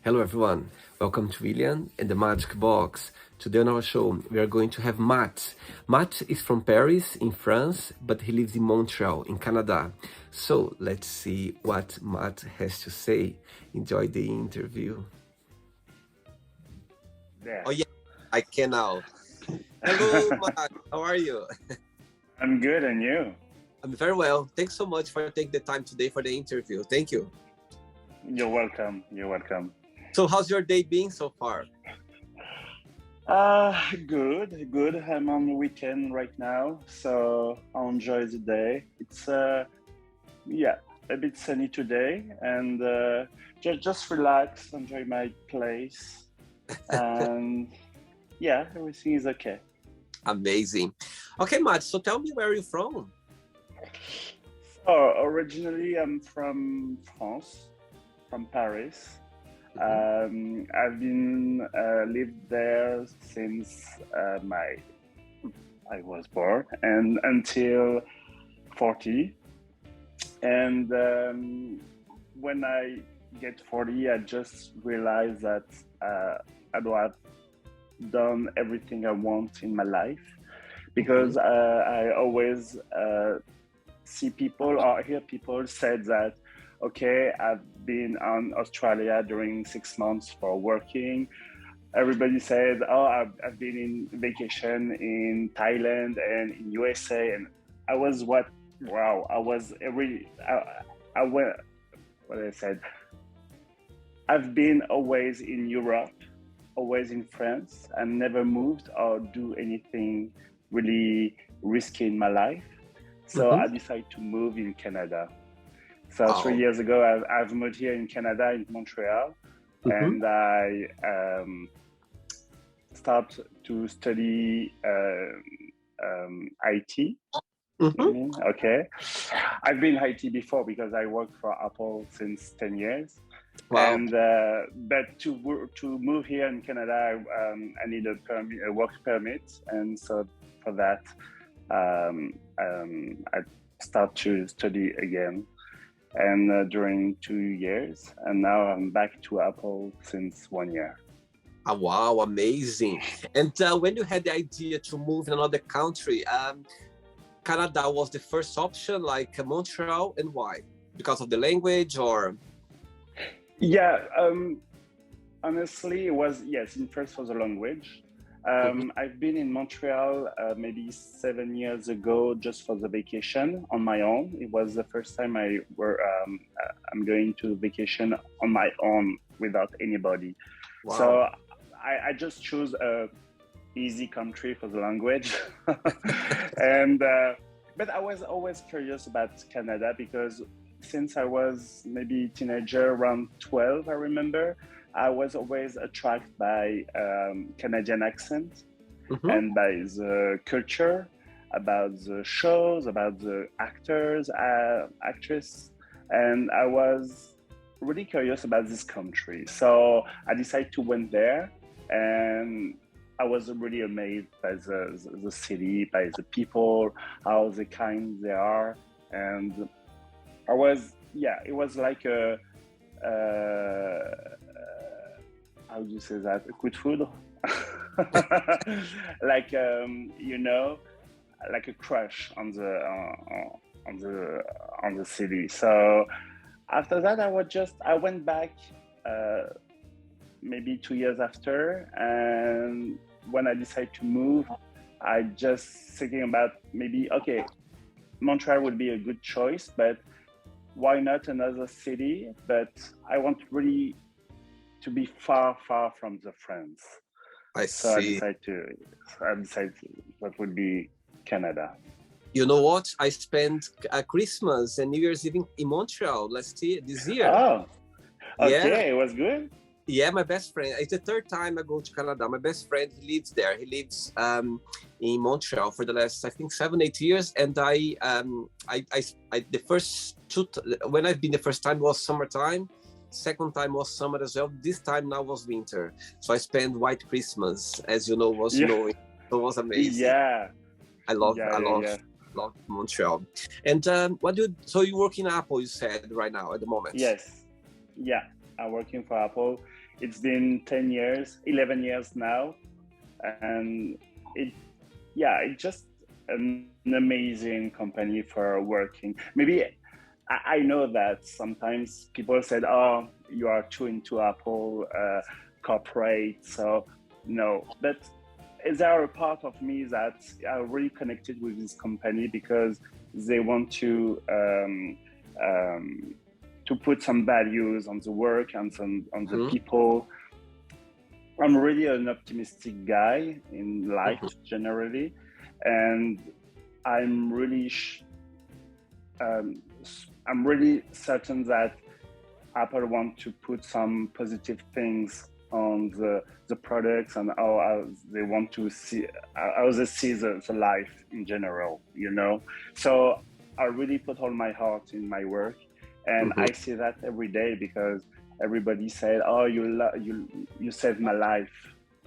Hello everyone, welcome to William and the Magic Box. Today on our show, we are going to have Matt. Matt is from Paris in France, but he lives in Montreal in Canada. So let's see what Matt has to say. Enjoy the interview. There. Oh yeah, I can now. Hello Matt, how are you? I'm good, and you? I'm very well. Thanks so much for taking the time today for the interview. Thank you. You're welcome. You're welcome. So how's your day been so far? Good. I'm on the weekend right now, so I'll enjoy the day. It's a bit sunny today, and just relax, enjoy my place, and yeah, everything is okay. Amazing. Okay, Matt, so tell me where you're from. So originally, I'm from France, from Paris. I've been lived there since I was born and until 40. And when I get 40, I just realized that I don't have done everything I want in my life, because I always see people or hear people say that, okay, I've been on Australia during 6 months for working. Everybody said, oh, I've been in vacation in Thailand and in USA. And I was I went, what I said, I've been always in Europe, always in France, and never moved or do anything really risky in my life. So I decided to move in Canada. So 3 years ago, I've moved here in Canada, in Montreal, and I started to study IT. Okay, I've been IT before because I worked for Apple since 10 years. Wow. And but to move here in Canada, I need a work permit, and so for that, I start to study again. And during 2 years, and now I'm back to Apple since 1 year. Oh, wow, amazing. And when you had the idea to move in another country, Canada was the first option, like Montreal, and why? Because of the language or? Yeah, honestly, it was, yes, in first for the language. I've been in Montreal maybe 7 years ago just for the vacation on my own. It was the first time I'm going to vacation on my own without anybody. Wow. So I just chose a easy country for the language. And but I was always curious about Canada because since I was maybe a teenager, around 12, I remember, I was always attracted by Canadian accent and by the culture, about the shows, about the actors, actress, and I was really curious about this country. So I decided to went there, and I was really amazed by the city, by the people, how the kind they are, and I was, it was like a how do you say that? Good food, like like a crush on the city. So after that, I went back maybe 2 years after, and when I decided to move, I just thinking about maybe, okay, Montreal would be a good choice, but why not another city? But I want really to be far from the friends. So I decided that would be Canada. You know what? I spent Christmas and New Year's Eve in Montreal this year. Oh, okay, It was good. Yeah, my best friend. It's the third time I go to Canada. My best friend, he lives there. He lives in Montreal for the last, I think, 7-8 years. And the first when I've been the first time was summertime. Second time was summer as well. This time now was winter. So I spent White Christmas, as you know, snowing. It was amazing. Yeah. I love Montreal. And so you work in Apple, you said, right now at the moment? Yes. Yeah. I'm working for Apple it's been 10 years, 11 years now. And it's just an amazing company for working. Maybe I know that sometimes people said, oh, you are too into Apple corporate. So no, but there are a part of me that are really connected with this company because they want to put some values on the work and on the people. I'm really an optimistic guy in life generally, and I'm really certain that Apple want to put some positive things on the products and how they want to see how they see the life in general, you know. So I really put all my heart in my work, and I see that every day because everybody said, "Oh, you saved my life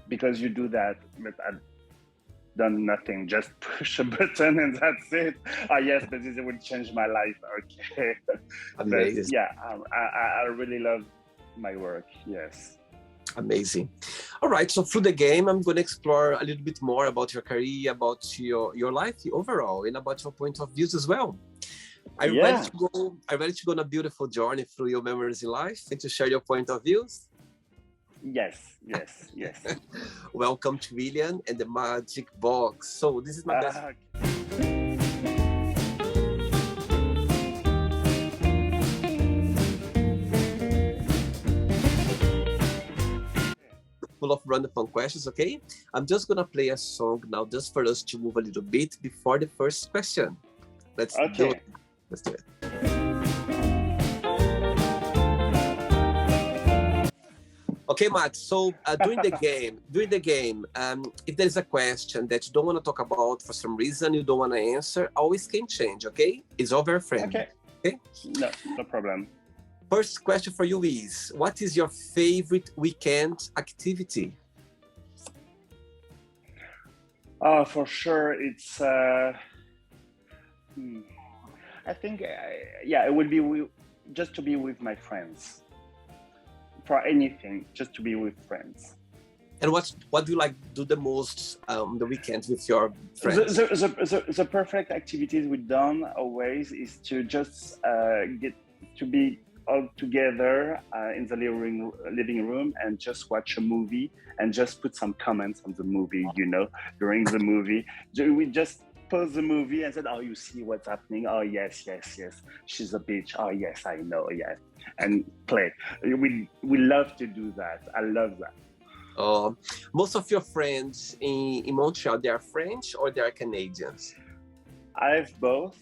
because you do that," but I've done nothing. Just push a button and that's it. Oh yes, but this will change my life. Okay. Amazing. But yeah, I really love my work. Yes. Amazing. All right. So through the game, I'm going to explore a little bit more about your career, about your life overall, and about your point of views as well. Are you ready to go on a beautiful journey through your memories in life and to share your point of views? Yes. Welcome to William and the Magic Box. So this is my best. Full of random fun questions, okay? I'm just gonna play a song now just for us to move a little bit before the first question. Let's do it. Let's do it. Okay, Matt, so during the game, if there's a question that you don't want to talk about for some reason, you don't want to answer, always can change, okay? It's all very friendly. Okay? No problem. First question for you is, what is your favorite weekend activity? For sure, it's... I think, it would be just to be with my friends. For anything, just to be with friends. And what do you like do the most on the weekends with your friends? The perfect activities we've done always is to just get to be all together in the living room and just watch a movie and just put some comments on the movie, you know, during the movie. We just pause the movie and said, oh, you see what's happening? Oh, yes. She's a bitch. Oh, yes, I know, yes. And play. We love to do that. I love that. Most of your friends in Montreal, they are French or they are Canadians? I have both.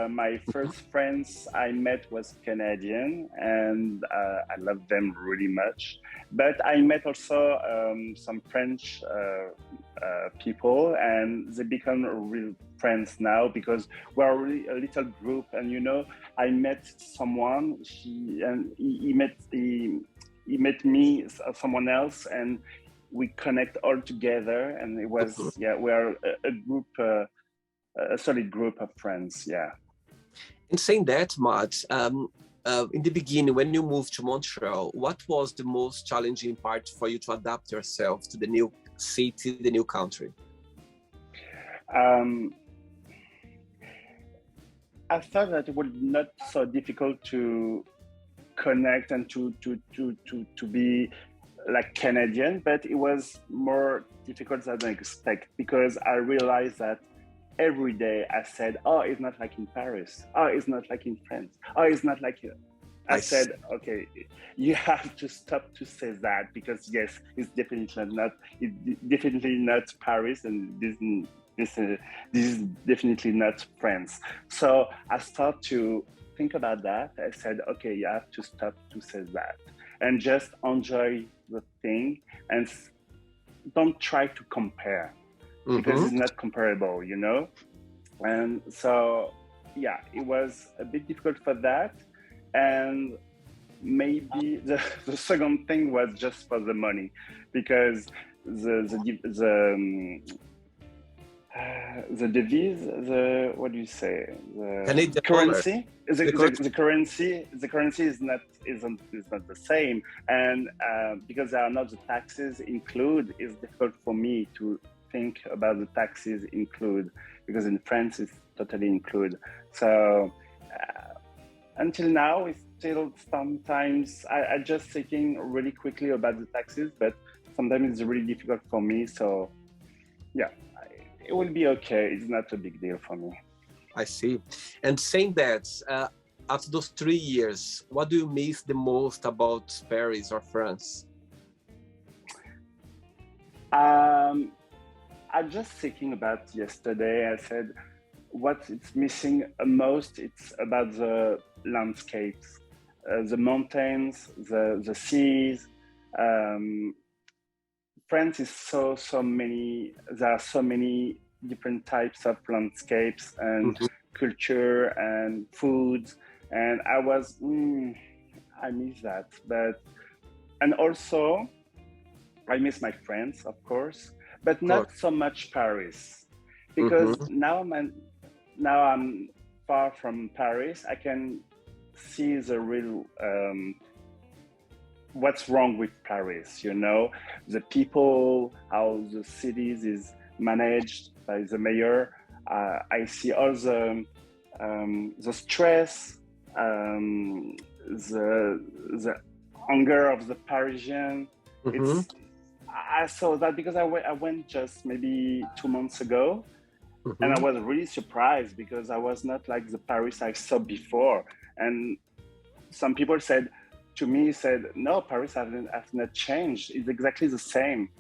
My first friends I met was Canadian, and I love them really much. But I met also some French people, and they become real friends now because we're really a little group. And you know, I met someone. He met me, someone else, and we connect all together. And it was we are a group. A solid group of friends, yeah. And saying that, Matt, in the beginning, when you moved to Montreal, what was the most challenging part for you to adapt yourself to the new city, the new country? I thought that it was not so difficult to connect and to be like Canadian, but it was more difficult than I expected because I realized that every day I said, oh, it's not like in Paris. Oh, it's not like in France. Oh, it's not like here. I said, okay, you have to stop to say that because yes, it's definitely not Paris, and this is definitely not France. So I started to think about that. I said, okay, you have to stop to say that and just enjoy the thing and don't try to compare. Because it's not comparable, you know? And so, yeah, it was a bit difficult for that. And maybe the second thing was just for the money, because The devise, the what do you say? The Canadian dollar. currency. The currency is not the same, and because there are not the taxes include, it's difficult for me to think about the taxes include, because in France it's totally include. So until now, it's still sometimes I just thinking really quickly about the taxes, but sometimes it's really difficult for me. So yeah, it will be okay. It's not a big deal for me. I see. And saying that, after those 3 years, what do you miss the most about Paris or France? I'm just thinking about yesterday. I said what it's missing most. It's about the landscapes, the mountains, the seas. Um, France is so many. There are so many different types of landscapes and culture and foods, and I miss that. But and also I miss my friends, of course, but not so much Paris, because now I'm far from Paris. I can see the real what's wrong with Paris, the people, how the cities is managed by the mayor. I see all the stress, the hunger of the Parisian. I saw that because I went just maybe 2 months ago, and I was really surprised because I was not like the Paris I saw before. And some people said, no, Paris has not changed. It's exactly the same.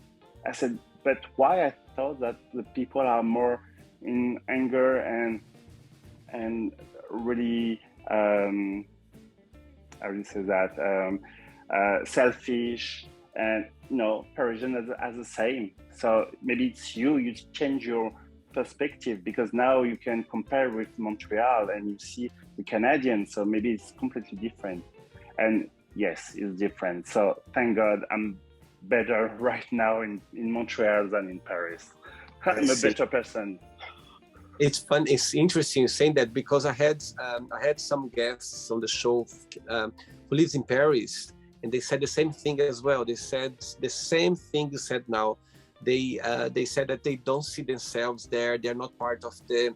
I said, but why? I thought that the people are more in anger and really, how do you say that? Selfish, and Parisian as the same. So maybe it's you change your perspective, because now you can compare with Montreal and you see the Canadian. So maybe it's completely different. And yes, it's different. So thank God I'm better right now in Montreal than in Paris. I'm a better person. It's fun. It's interesting saying that, because I had some guests on the show who lives in Paris, and they said the same thing as well. They said the same thing you said now. They said that they don't see themselves there. They're not part of the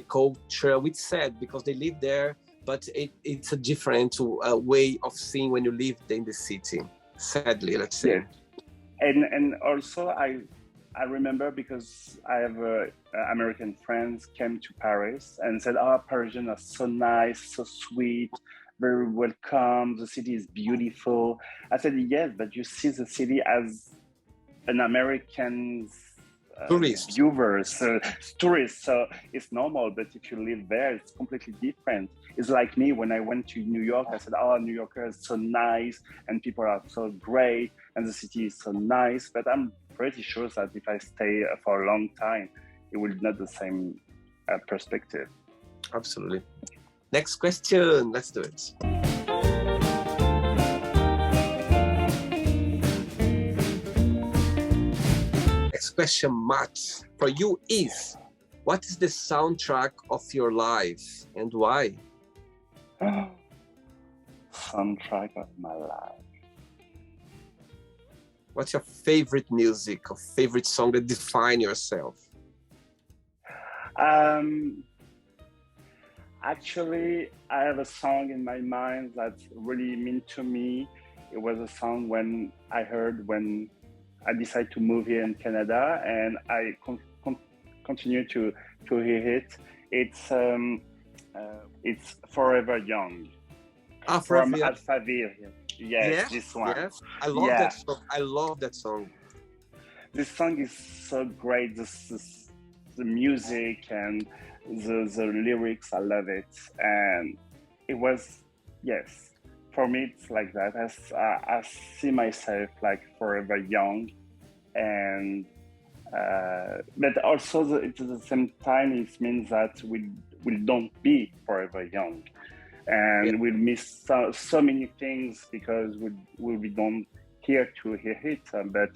culture, which is sad because they live there, but it's a different way of seeing when you live in the city. Sadly, let's say. Yeah. And also I remember, because I have American friends came to Paris and said, Parisians are so nice, so sweet, very welcome. The city is beautiful. I said, yes, but you see the city as an American tourist, so it's normal. But if you live there, it's completely different. It's like me when I went to New York. I said, New Yorkers are so nice and people are so great and the city is so nice. But I'm pretty sure that if I stay for a long time, it will not the same perspective. Absolutely. Next question. Let's do it. Next question, Matt, for you is, what is the soundtrack of your life and why? Soundtrack of my life. What's your favorite music or favorite song that define yourself? Actually, I have a song in my mind that's really mean to me. It was a song when I heard when I decided to move here in Canada, and I continue to hear it. It's Forever Young. From Alphaville. Yes, this one. Yes. I love that song. I love that song. This song is so great. The music and the lyrics, I love it. And it was, yes, for me, it's like that. I see myself like forever young. And, but also at the same time, it means that we don't be forever young. And we'll miss so many things because we don't hear it. But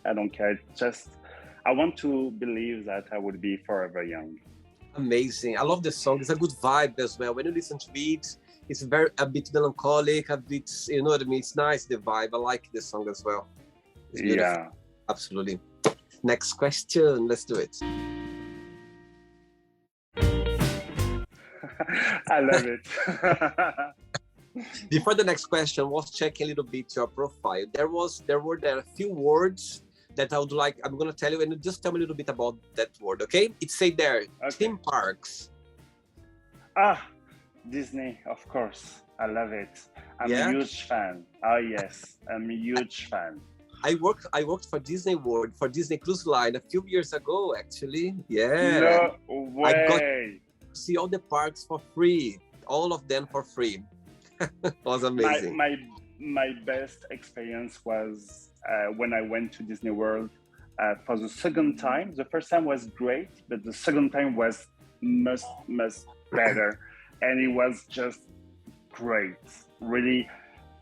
I don't care. I want to believe that I would be forever young. Amazing. I love the song. It's a good vibe as well. When you listen to it, it's a bit melancholic, a bit, you know what I mean? It's nice, the vibe. I like the song as well. It's beautiful. Yeah. Absolutely. Next question. Let's do it. I love it. Before the next question, I was checking a little bit your profile. There were a few words that I would like, I'm going to tell you, and you just tell me a little bit about that word, okay? It say there, theme parks. Disney, of course. I love it. I'm Yeah? a huge fan. Oh, yes. I'm a huge fan. I worked for Disney World, for Disney Cruise Line a few years ago, actually. Yeah. No way. I got to see all the parks for free. All of them for free. It was amazing. My best experience was when I went to Disney World for the second time. The first time was great, but the second time was much better. And it was just great. Really,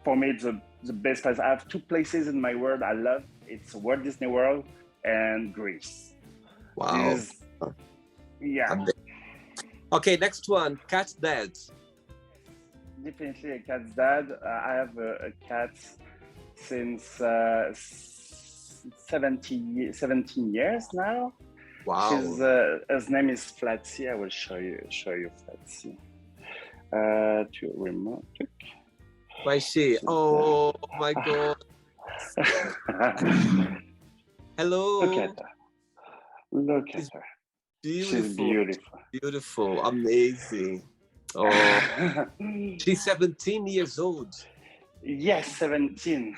for me, it's the best place. I have two places in my world I love. It's Walt Disney World and Greece. Wow. Yeah. Okay, next one, Cat's Dad. Definitely a cat's dad. I have a cat since 17 years now. Wow. His name is Flatsy. I will show you Flatsy. To remote. Why is she? Oh my God. Hello. Look at her. Look at her. Beautiful. She's beautiful. Beautiful. Amazing. Oh, she's 17 years old. Yes, 17.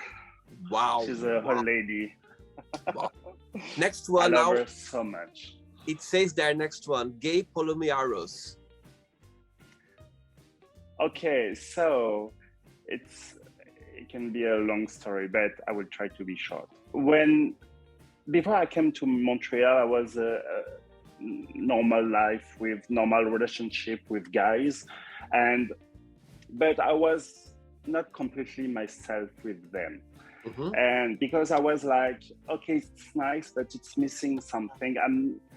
Wow. She's a old lady. Wow. Next one I love now. her so much. It says there, next one, Gay Polomiaros. Okay, so it can be a long story, but I will try to be short. Before I came to Montreal, I was a normal life with normal relationship with guys, but I was not completely myself with them. Mm-hmm. And because I was like, okay, it's nice, but it's missing something.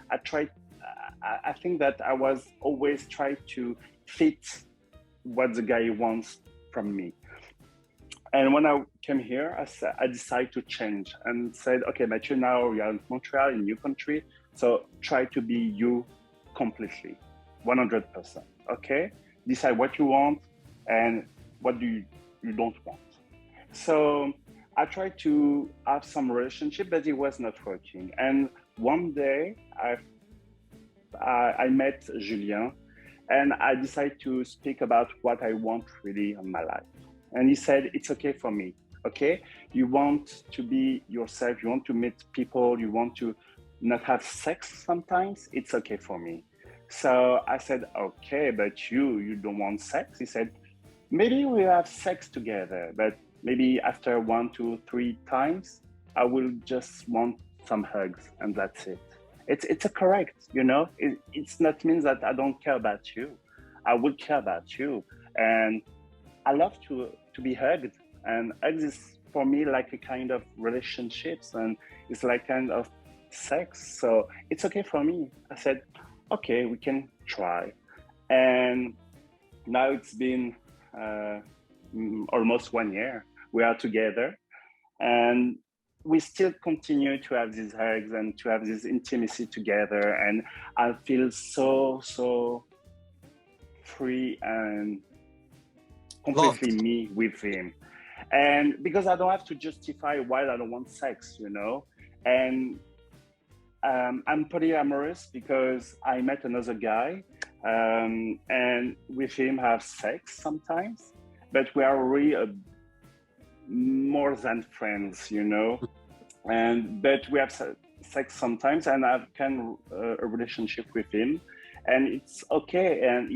I think that I was always trying to fit what the guy wants from me. And when I came here, I decided to change and said, okay, Mathieu, now you're in Montreal, in a new country. So try to be you completely, 100%, okay? Decide what you want and what you don't want. So I tried to have some relationship, but it was not working. And one day I met Julien and I decided to speak about what I want really in my life. And he said, it's okay for me, okay? You want to be yourself, you want to meet people, you want to not have sex sometimes, it's okay for me. So I said, okay, but you don't want sex? He said, maybe we have sex together, but maybe after 1, 2, 3 times, I will just want some hugs and that's it. It's a correct, you know? It's not means that I don't care about you. I will care about you. And I love to be hugged. And hugs is for me like a kind of relationships and it's like kind of sex, so it's okay for me. I said, okay, we can try. And now it's been almost 1 year. We are together and we still continue to have these hugs and to have this intimacy together. And I feel so free and completely me with him. And because I don't have to justify why I don't want sex, you know? And I'm polyamorous because I met another guy and with him I have sex sometimes, but we are really more than friends, you know. But we have sex sometimes, and I've kind of a relationship with him, and it's okay. And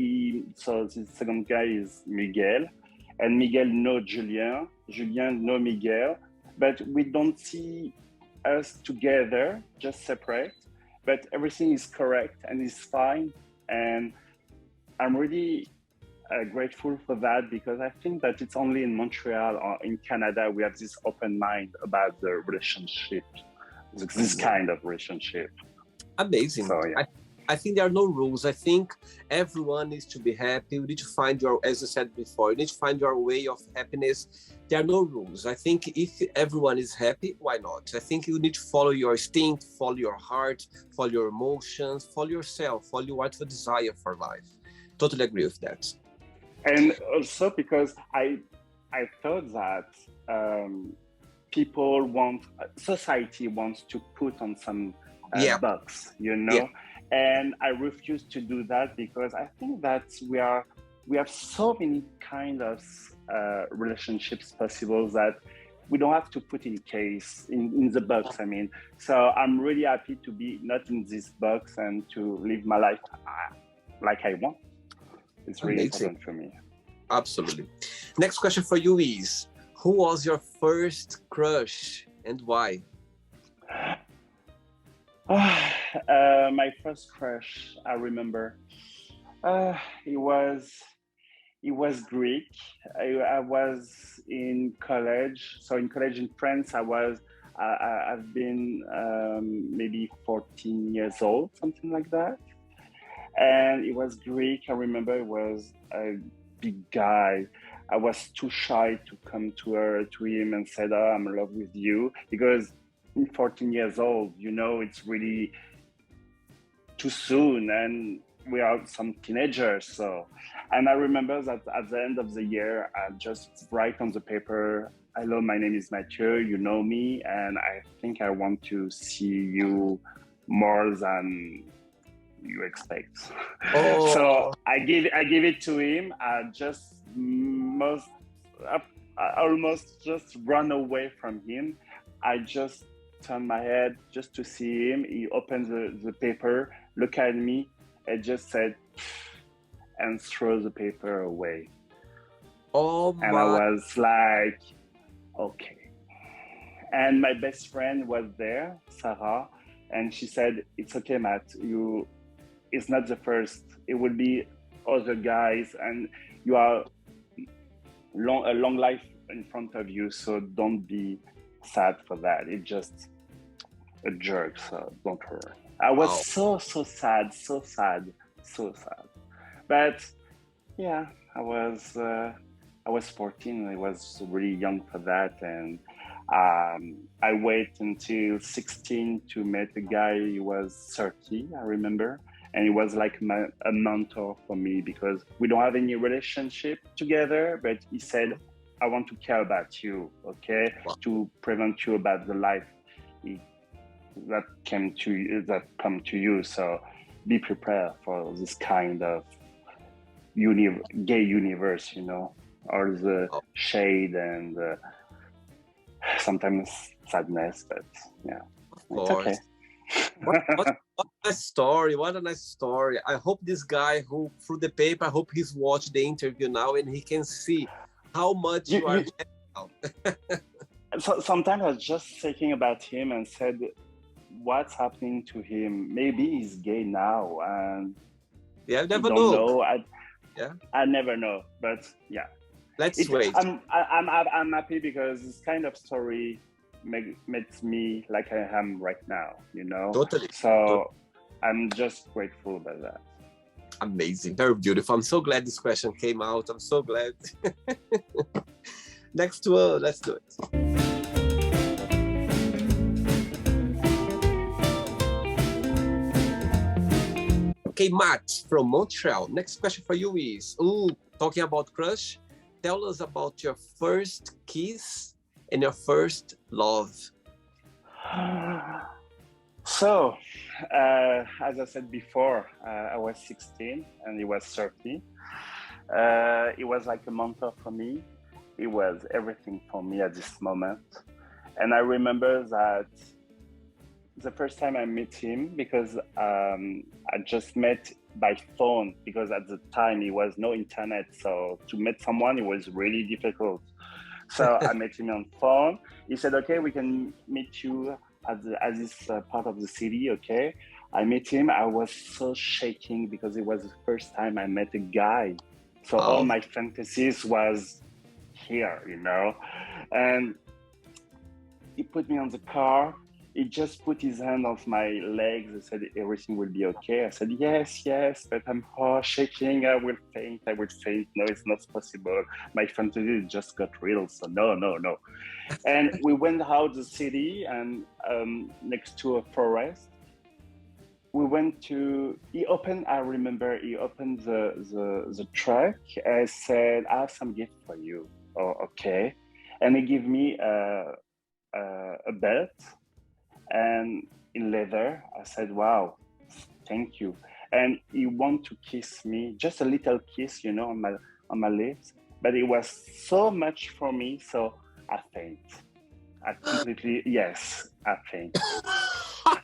so the second guy is Miguel, and Miguel knows Julien. Julien knows Miguel, but we don't see us together, just separate, but everything is correct and is fine. And I'm really grateful for that, because I think that it's only in Montreal or in Canada we have this open mind about the relationship this kind of relationship. Amazing. So yeah. I think there are no rules. I think everyone needs to be happy. You need to find your, as you said before, you need to find your way of happiness. There are no rules. I think if everyone is happy, why not? I think you need to follow your instinct, follow your heart, follow your emotions, follow yourself, follow what you desire for life. Totally agree with that. And also because I thought that society wants to put on some box, you know. Yeah. And I refuse to do that because I think that we have so many kind of relationships possible that we don't have to put in the box. I mean, so I'm really happy to be not in this box and to live my life like I want. It's really important for me. Absolutely. Next question for you is, who was your first crush and why? My first crush, I remember, it was Greek. I was in college. So in college in France, I've been maybe 14 years old, something like that. And it was Greek. I remember it was a big guy. I was too shy to come to him and said, "Oh, I'm in love with you," because 14 years old, you know, it's really too soon, and we are some teenagers. So, and I remember that at the end of the year, I just write on the paper, "Hello, my name is Mathieu. You know me, and I think I want to see you more than you expect." Oh. So I give it to him. I almost just run away from him. I just turned my head just to see him. He opened the paper, looked at me, and just said, and throw the paper away. Oh my. And I was like, okay. And my best friend was there, Sarah, and she said, "It's okay, Matt. It's not the first. It will be other guys, and you are a long life in front of you. So don't be sad for that. It's just a jerk. So don't worry." I was so sad. But yeah, I was 14. I was really young for that, and I waited until 16 to meet a guy. He was 30, I remember. And it was like a mentor for me because we don't have any relationship together, but he said, "I want to care about you, okay? Wow. To prevent you about the life that come to you. So be prepared for this kind of gay universe, you know, or the shade and sometimes sadness, but yeah, it's okay." What a story. What a nice story. I hope this guy who threw the paper, I hope he's watched the interview now and he can see how much you are now. So sometimes I was just thinking about him and said, what's happening to him? Maybe he's gay now, and yeah, I never know. I never know, but yeah. Let's wait. I'm happy because this kind of story makes me like I am right now, you know. Totally. So I'm just grateful about that. Amazing, very beautiful. I'm so glad this question came out. I'm so glad. Next one, let's do it. Okay, Matt from Montreal. Next question for you is, talking about crush, tell us about your first kiss and your first love. So, as I said before, I was 16 and he was 30. It was like a mentor for me. It was everything for me at this moment. And I remember that the first time I met him, because I just met by phone, because at the time it was no internet. So to meet someone, it was really difficult. So I met him on phone. He said, "Okay, we can meet you at this part of the city." Okay. I met him. I was so shaking because it was the first time I met a guy. So all my fantasies was here, you know. And he put me on the car. he just put his hand on my legs and said, everything will be okay. I said, yes, but I'm shaking. I will faint. No, it's not possible. My fantasy just got real. So no. And we went out the city and next to a forest. We went to, I remember he opened the truck. I said, I have some gift for you. Oh, okay. And he gave me a belt and in leather. I said, wow, thank you. And he wanted to kiss me, just a little kiss, on my lips. But it was so much for me, so I faint. I faint.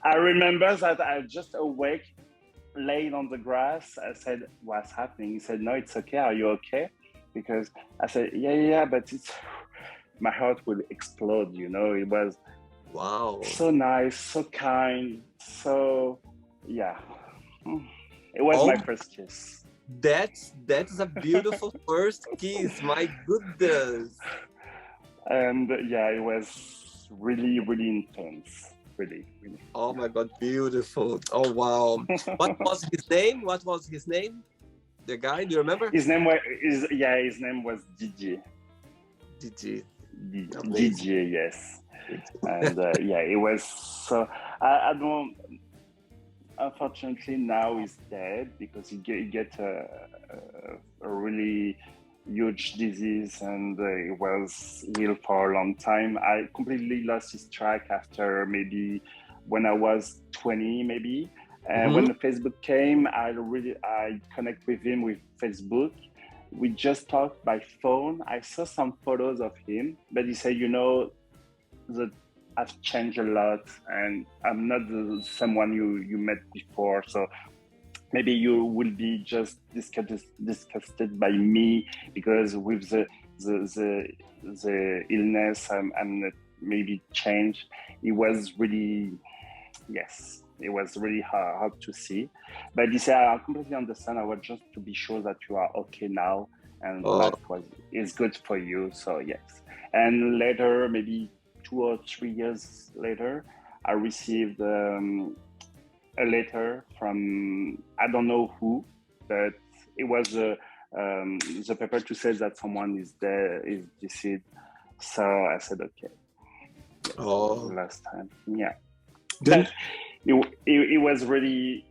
I remember that I just awake, laying on the grass. I said, what's happening? He said, no, it's okay. Are you okay? Because I said, yeah, but my heart will explode, It was Wow. so nice, so kind, so, yeah. It was my first kiss. That's a beautiful first kiss. My goodness. And it was really, really intense. Really. Oh my God, beautiful. Oh wow. What was his name? The guy, do you remember? His name was Didier. Didier, yes. And it was so. I don't. Unfortunately, now he's dead because he get a really huge disease, and it was ill for a long time. I completely lost his track after maybe when I was 20, maybe. And when the Facebook came, I connect with him with Facebook. We just talked by phone. I saw some photos of him, but he said, that I've changed a lot, and I'm not someone you met before. So maybe you will be just disgusted by me because with the illness, I'm not maybe changed. It was really, it was really hard to see. But he said, I completely understand. I want just to be sure that you are okay now and life is good for you. So yes. And later, maybe 2 or 3 years later, I received a letter from, I don't know who, but it was the paper to say that someone is deceased. So I said, okay. Last time. Yeah. Good. It was really,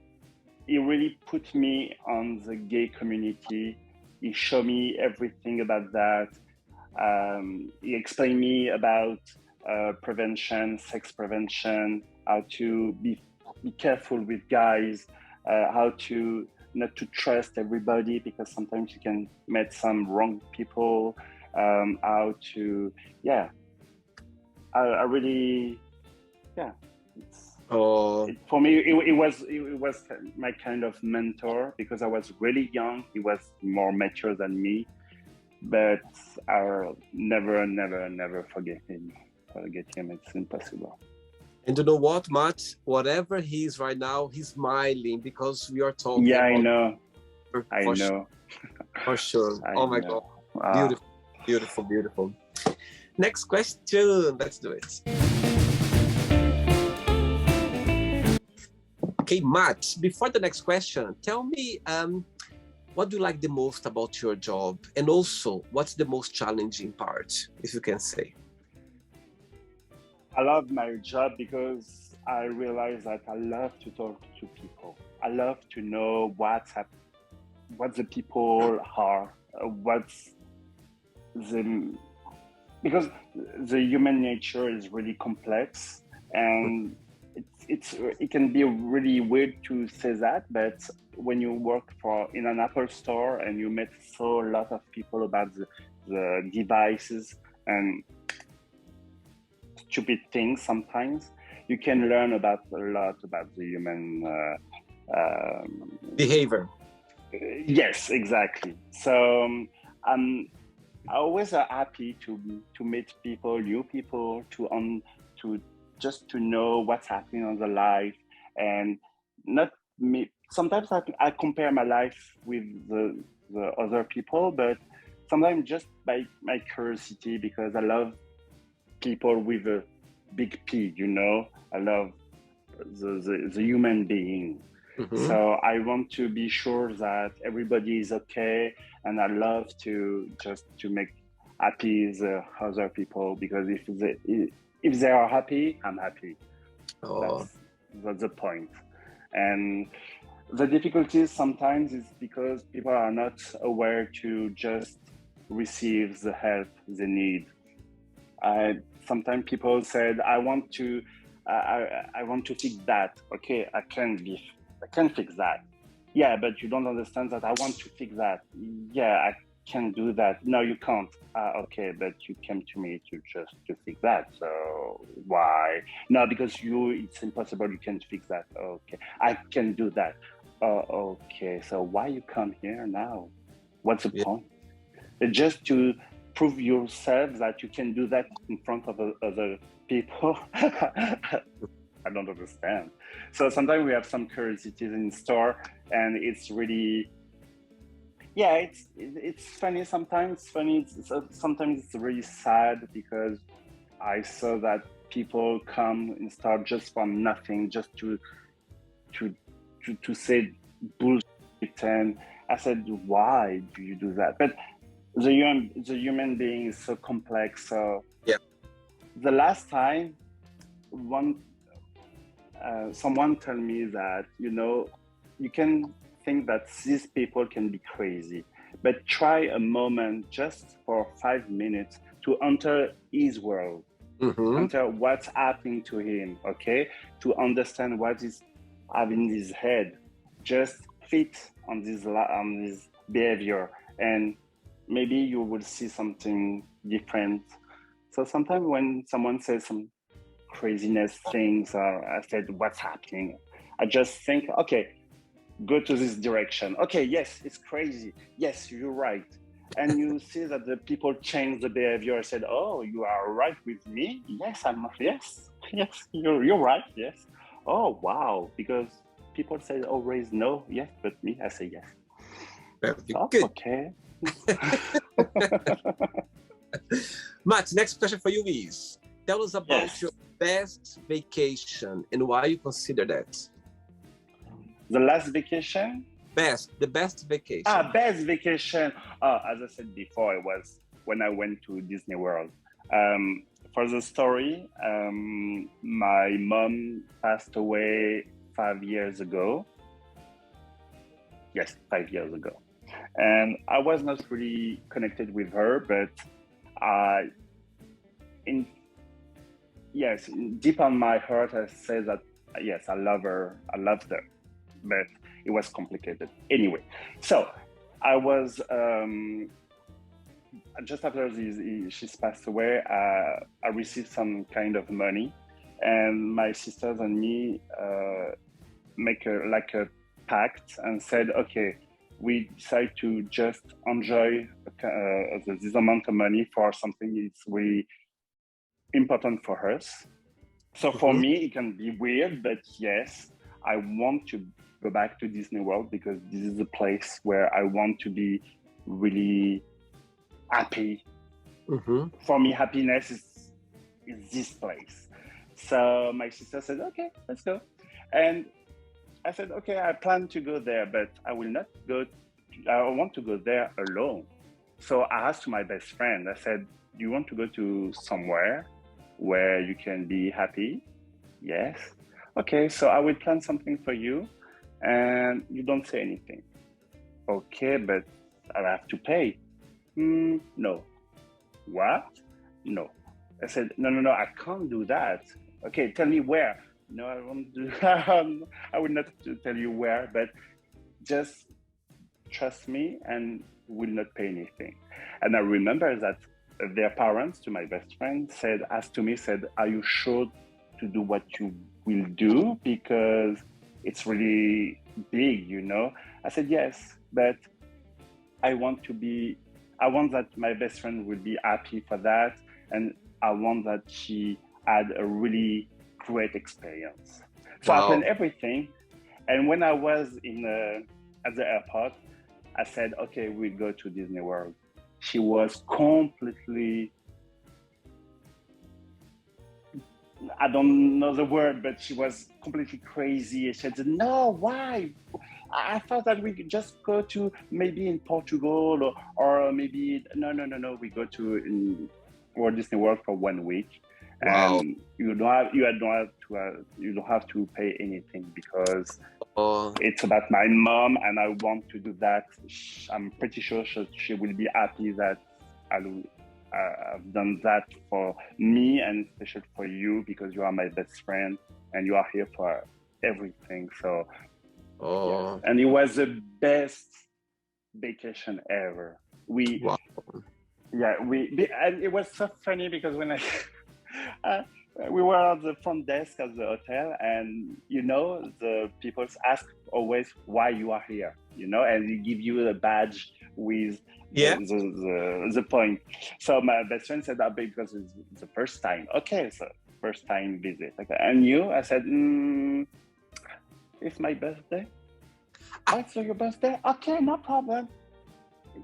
it really put me on the gay community. He showed me everything about that. He explained me about prevention, sex prevention, how to be careful with guys, how to not to trust everybody because sometimes you can meet some wrong people, how to, I really, for me, it was my kind of mentor because I was really young. He was more mature than me, but I'll never forget him. It's impossible. And you know what, Matt? Whatever he is right now, he's smiling because we are talking. Yeah, I know. I know. For sure. Oh my God. Beautiful. Next question. Let's do it. Okay, Matt, before the next question, tell me what do you like the most about your job? And also, what's the most challenging part, if you can say? I love my job because I realize that I love to talk to people. I love to know what the people are, because the human nature is really complex, and it can be really weird to say that, but when you work in an Apple store and you meet a lot of people about the devices and stupid things, sometimes you can learn a lot about the human behavior. Yes, exactly. So I'm always happy to meet people, new people, to just to know what's happening on the life, and not me. Sometimes I compare my life with the other people, but sometimes just by my curiosity, because I love people with big P, you know. I love the human being. Mm-hmm. So I want to be sure that everybody is okay, and I love to just to make happy the other people, because if they are happy, I'm happy. Oh, That's the point. And the difficulties sometimes is because people are not aware to just receive the help they need. I Sometimes people said, I want to fix that. Okay, I can fix that. Yeah, but you don't understand that I want to fix that. Yeah, I can do that. No, you can't. Okay, but you came to me to fix that. So why? No, because it's impossible. You can't fix that. Okay, I can do that. Okay, so why you come here now? What's the yeah. point? Just to prove yourself that you can do that in front of other people. I don't understand. So sometimes we have some curiosities in store, and it's really, yeah, it's funny sometimes. Sometimes it's really sad, because I saw that people come and start just from nothing, just to to say bullshit. And I said, why do you do that? But the human being is so complex. So Yeah. the last time someone told me that, you can think that these people can be crazy, but try a moment just for 5 minutes to enter his world, Mm-hmm. enter what's happening to him, okay, to understand what is having his head, just fit on this behavior, and maybe you will see something different. So sometimes when someone says some craziness things, I said, what's happening? I just think, okay, go to this direction. Okay, yes, it's crazy. Yes, you're right. And you see that the people change the behavior. I said, oh, you are right with me? Yes, yes, you're right, yes. Oh, wow, because people say always no, yes, but me, I say yes. Very So, good. okay. Matt, next question for you is, tell us about Yes. your best vacation and why you consider that. The last vacation? The best vacation. Best vacation. As I said before, it was when I went to Disney World. For the story, my mom passed away 5 years ago. Yes, 5 years ago. And I was not really connected with her, but deep on my heart, I say that yes, I love her. I loved her, but it was complicated. Anyway, so I was just after she's passed away. I received some kind of money, and my sisters and me make a pact and said, okay, we decide to just enjoy this amount of money for something that's really important for us. So for Mm-hmm. me, it can be weird, but yes, I want to go back to Disney World because this is a place where I want to be really happy. Mm-hmm. For me, happiness is this place. So my sister said, okay, let's go. And I said, okay, I plan to go there, but I will not go. I want to go there alone. So I asked my best friend, I said, do you want to go to somewhere where you can be happy? Yes. Okay, so I will plan something for you and you don't say anything. Okay, but I have to pay. No. What? No. I said, no, I can't do that. Okay, tell me where. No, I won't do I will not tell you where, but just trust me and will not pay anything. And I remember that their parents, to my best friend, asked me, are you sure to do what you will do? Because it's really big, I said, yes, but I want that my best friend will be happy for that. And I want that she had a really great experience. So I planned Wow. everything. And when I was at the airport, I said, okay, we'll go to Disney World. She was completely I don't know the word, but she was completely crazy. She said, "No, why? I thought that we could just go to maybe in Portugal or maybe no. We go to Walt Disney World for 1 week, Wow. and you don't have to pay anything because Oh, it's about my mom, and I want to do that. I'm pretty sure she will be happy that I've done that for me and especially for you because you are my best friend and you are here for everything. So yes, oh, and it was the best vacation ever. We wow. and it was so funny because when I uh, we were at the front desk of the hotel, and the people ask always why you are here, and they give you a badge with Yeah. the point. So my best friend said that because it's the first time. Okay, so first time visit. Okay, and you? I said, it's my birthday. Oh, so your birthday? Okay, no problem.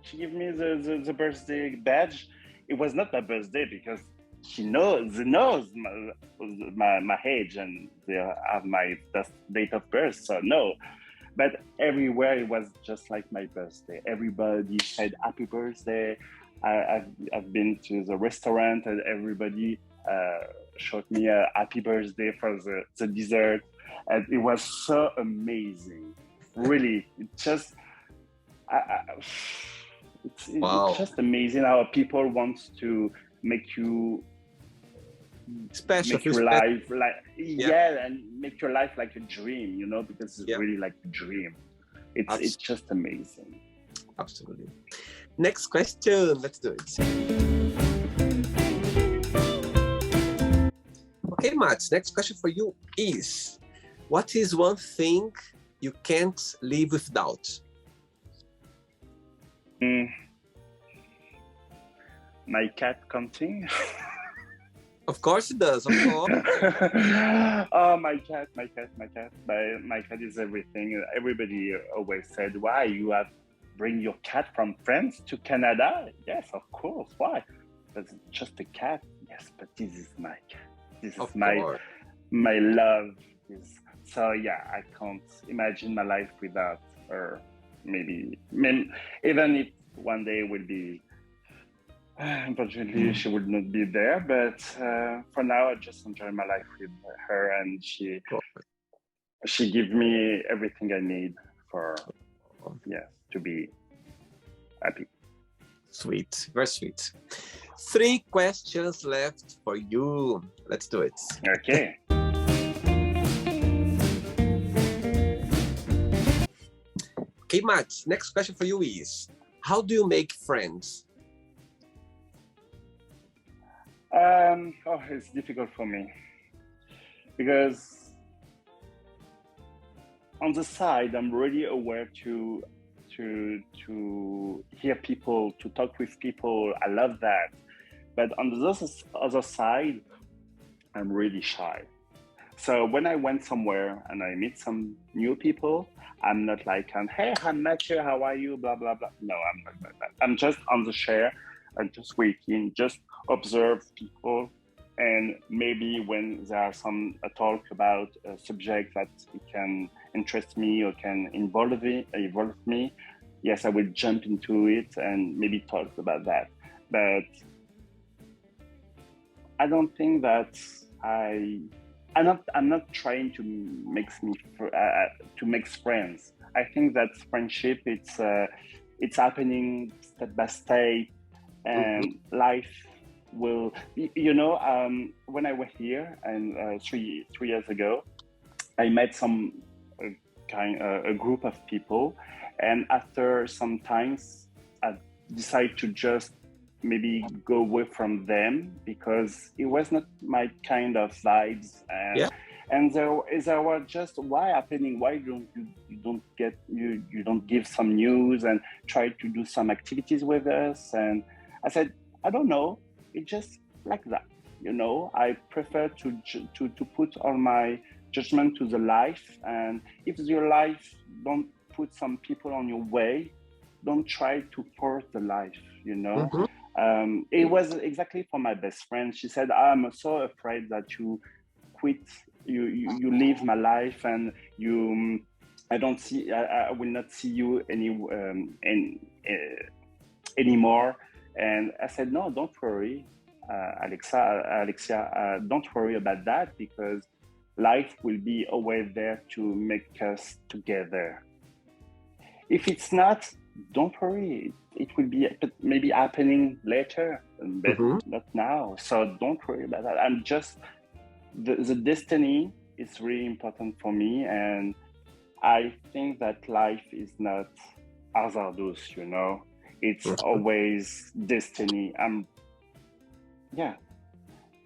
She gave me the birthday badge. It was not my birthday because she knows my age and they have my date of birth. So no, but everywhere it was just like my birthday. Everybody said happy birthday. I've been to the restaurant and everybody showed me a happy birthday for the dessert, and it was so amazing. Really, it just. It's Wow. just amazing how people want to make you Special, make feel your special. life like Yeah. and make your life like a dream, because it's Yeah, really like a dream. It's abs- just amazing. absolutely. Next question. Let's do it. Okay, Mats. Next question for you is: what is one thing you can't live without? My cat counting. Of course it does. Of course. Oh, my cat is everything. Everybody always said, why you have bring your cat from France to Canada? Yes, of course. Why? But it's just a cat. Yes, but this is my cat. This is Of my course. love. So yeah, I can't imagine my life without her. Maybe even if one day will be. Unfortunately, she would not be there, but for now, I just enjoy my life with her, and she gives me everything I need for to be happy. Sweet. Very sweet. 3 questions left for you. Let's do it. Okay. Okay, Mats. Next question for you is: how do you make friends? It's difficult for me because on the side, I'm really aware to hear people, to talk with people. I love that, but on the other side, I'm really shy. So when I went somewhere and I meet some new people, I'm not like, hey, I'm Mathieu, how are you? Blah, blah, blah. No, I'm not like that. I'm just on the chair and just waiting, just observe people. And maybe when there are some talk about a subject that it can interest me or can involve me, yes, I will jump into it and maybe talk about that. But I don't think that I'm not trying to make friends. I think that friendship it's happening step by step, Mhm. and life will. When I was here and 3 years ago, I met a group of people, and after some times, I decided to just maybe go away from them because it was not my kind of vibes, Yeah. and there were just why happening, why you don't give some news and try to do some activities with us. And I said, I don't know, it's just like that. I prefer to put all my judgment to the life, and if your life don't put some people on your way, don't try to force the life. Mhm. It was exactly for my best friend. She said, I'm so afraid that quit, you leave my life, and I will not see you anymore. And I said, no, don't worry, Alexia, don't worry about that, because life will be always there to make us together. If it's not, don't worry. It will be maybe happening later, but not now. So don't worry about that. I'm just, the destiny is really important for me. And I think that life is not hazardous, It's always destiny.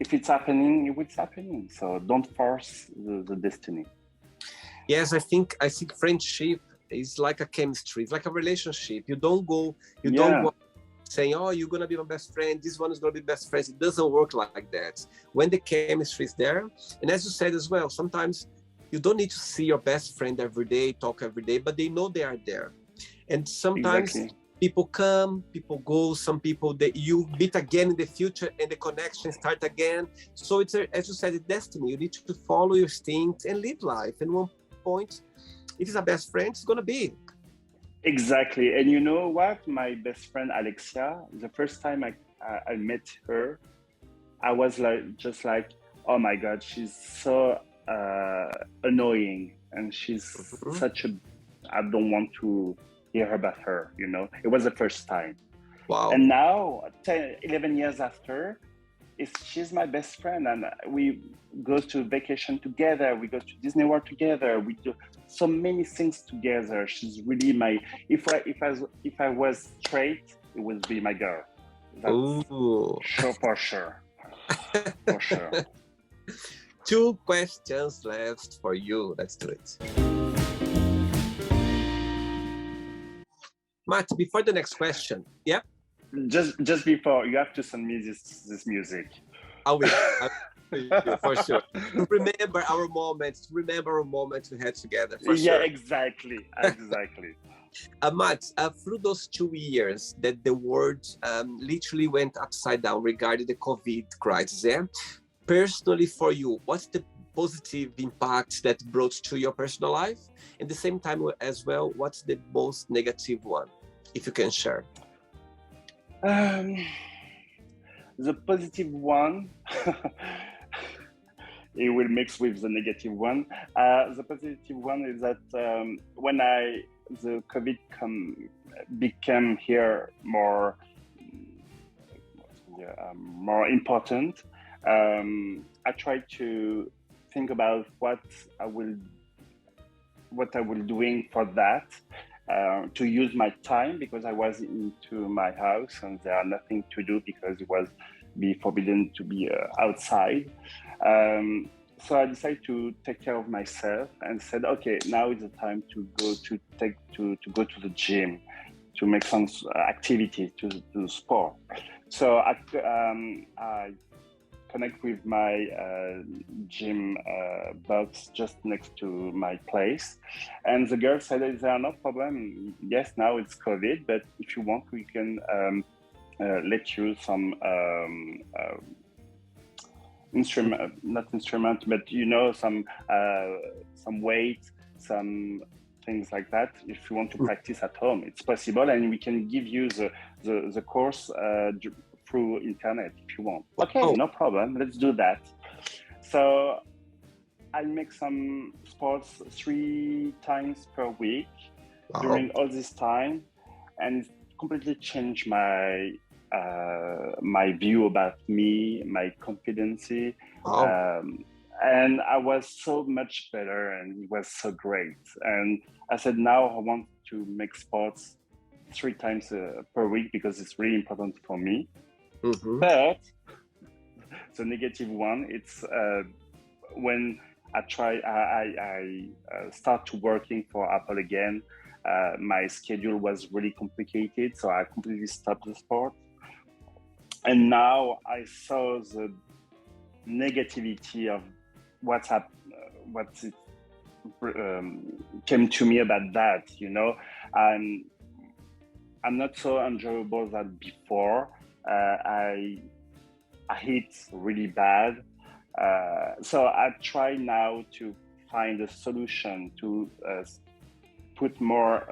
If it's happening, it's happening. So don't force the destiny. Yes, I think friendship is like a chemistry. It's like a relationship. You don't go saying, oh, you're going to be my best friend. This one is going to be best friends. It doesn't work like that. When the chemistry is there, and as you said as well, sometimes you don't need to see your best friend every day, talk every day, but they know they are there. And sometimes people come, people go, some people that you meet again in the future and the connection start again. So it's, as you said, a destiny. You need to follow your instincts and live life. And one point, if it's a best friend, it's going to be. Exactly. And you know what? My best friend, Alexia, the first time I met her, I was just like, oh my God, she's so annoying. And she's I don't want to hear about her, It was the first time. Wow. And now, 11 years after, she's my best friend, and we go to vacation together. We go to Disney World together. We do so many things together. She's really if I was straight, it would be my girl. That's for sure. For sure. 2 questions left for you. Let's do it. Matt, before the next question, yeah? Just before, you have to send me this music. I will, for sure. To remember our moments we had together. For sure. Exactly. Matt, through those 2 years that the world literally went upside down regarding the COVID crisis, personally for you, what's the positive impact that brought to your personal life? At the same time as well, what's the most negative one, if you can share? The positive one, it will mix with the negative one. The positive one is that when the COVID became here more important, I tried to think about what I will doing for that. To use my time, because I was into my house and there are nothing to do because it was forbidden to be outside. So I decided to take care of myself and said, okay, now is the time to go to the gym, to make some activity, to do sport. So I connect with my gym box just next to my place, and the girl said, "Is there no problem? Yes, now it's COVID, but if you want, we can let you some instrument, but some weight, some things like that. If you want to practice at home, it's possible, and we can give you the course through internet if you want." Okay, no problem, let's do that. So I make some sports 3 times per week during all this time, and it completely changed my my view about me, my confidence, and I was so much better, and it was so great. And I said, now I want to make sports 3 times per week because it's really important for me. But the negative one, it's when I start to working for Apple again. My schedule was really complicated, so I completely stopped the sport. And now I saw the negativity of what came to me about that. I'm not so enjoyable than before. I eat really bad. So I try now to find a solution to put more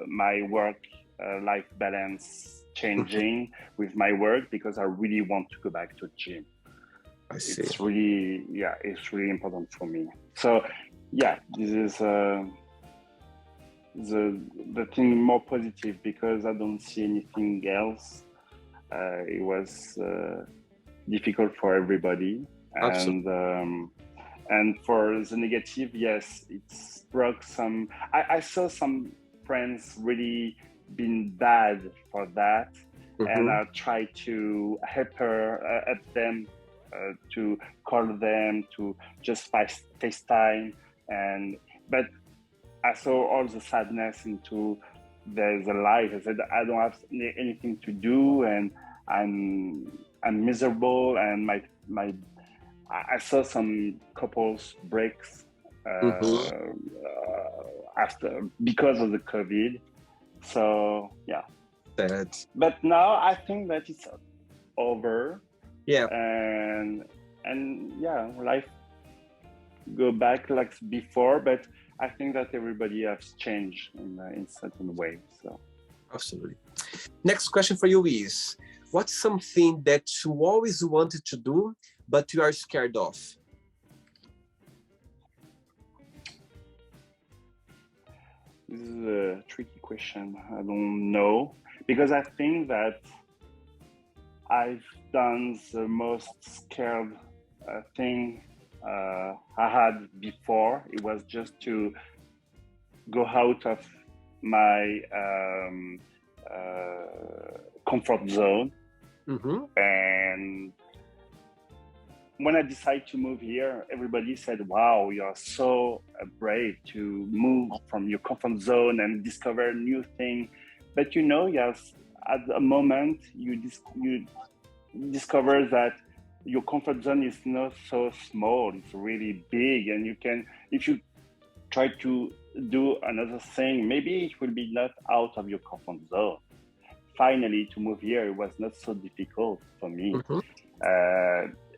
my work-life balance changing with my work, because I really want to go back to gym. I see. It's really important for me. So yeah, this is the thing more positive, because I don't see anything else. It was difficult for everybody, and for the negative, yes, it's broke some. I saw some friends really been bad for that, and I tried to help them, to call them, to just FaceTime, but I saw all the sadness into there's a life. I said I don't have anything to do, and I'm miserable, and I saw some couples breaks after, because of the COVID. So yeah, but now I think that it's over. Yeah, and yeah, life go back like before, but I think that everybody has changed in certain ways. So absolutely. Next question for you is, what's something that you always wanted to do but you are scared of? This is a tricky question. I don't know, because I think that I've done the most scared thing I had before. It was just to go out of my comfort zone. And when I decided to move here, everybody said, wow, you are so brave to move from your comfort zone and discover new things. But yes, at a moment you discover that your comfort zone is not so small, it's really big, and you can, if you try to do another thing, maybe it will be not out of your comfort zone. Finally, to move here, it was not so difficult for me.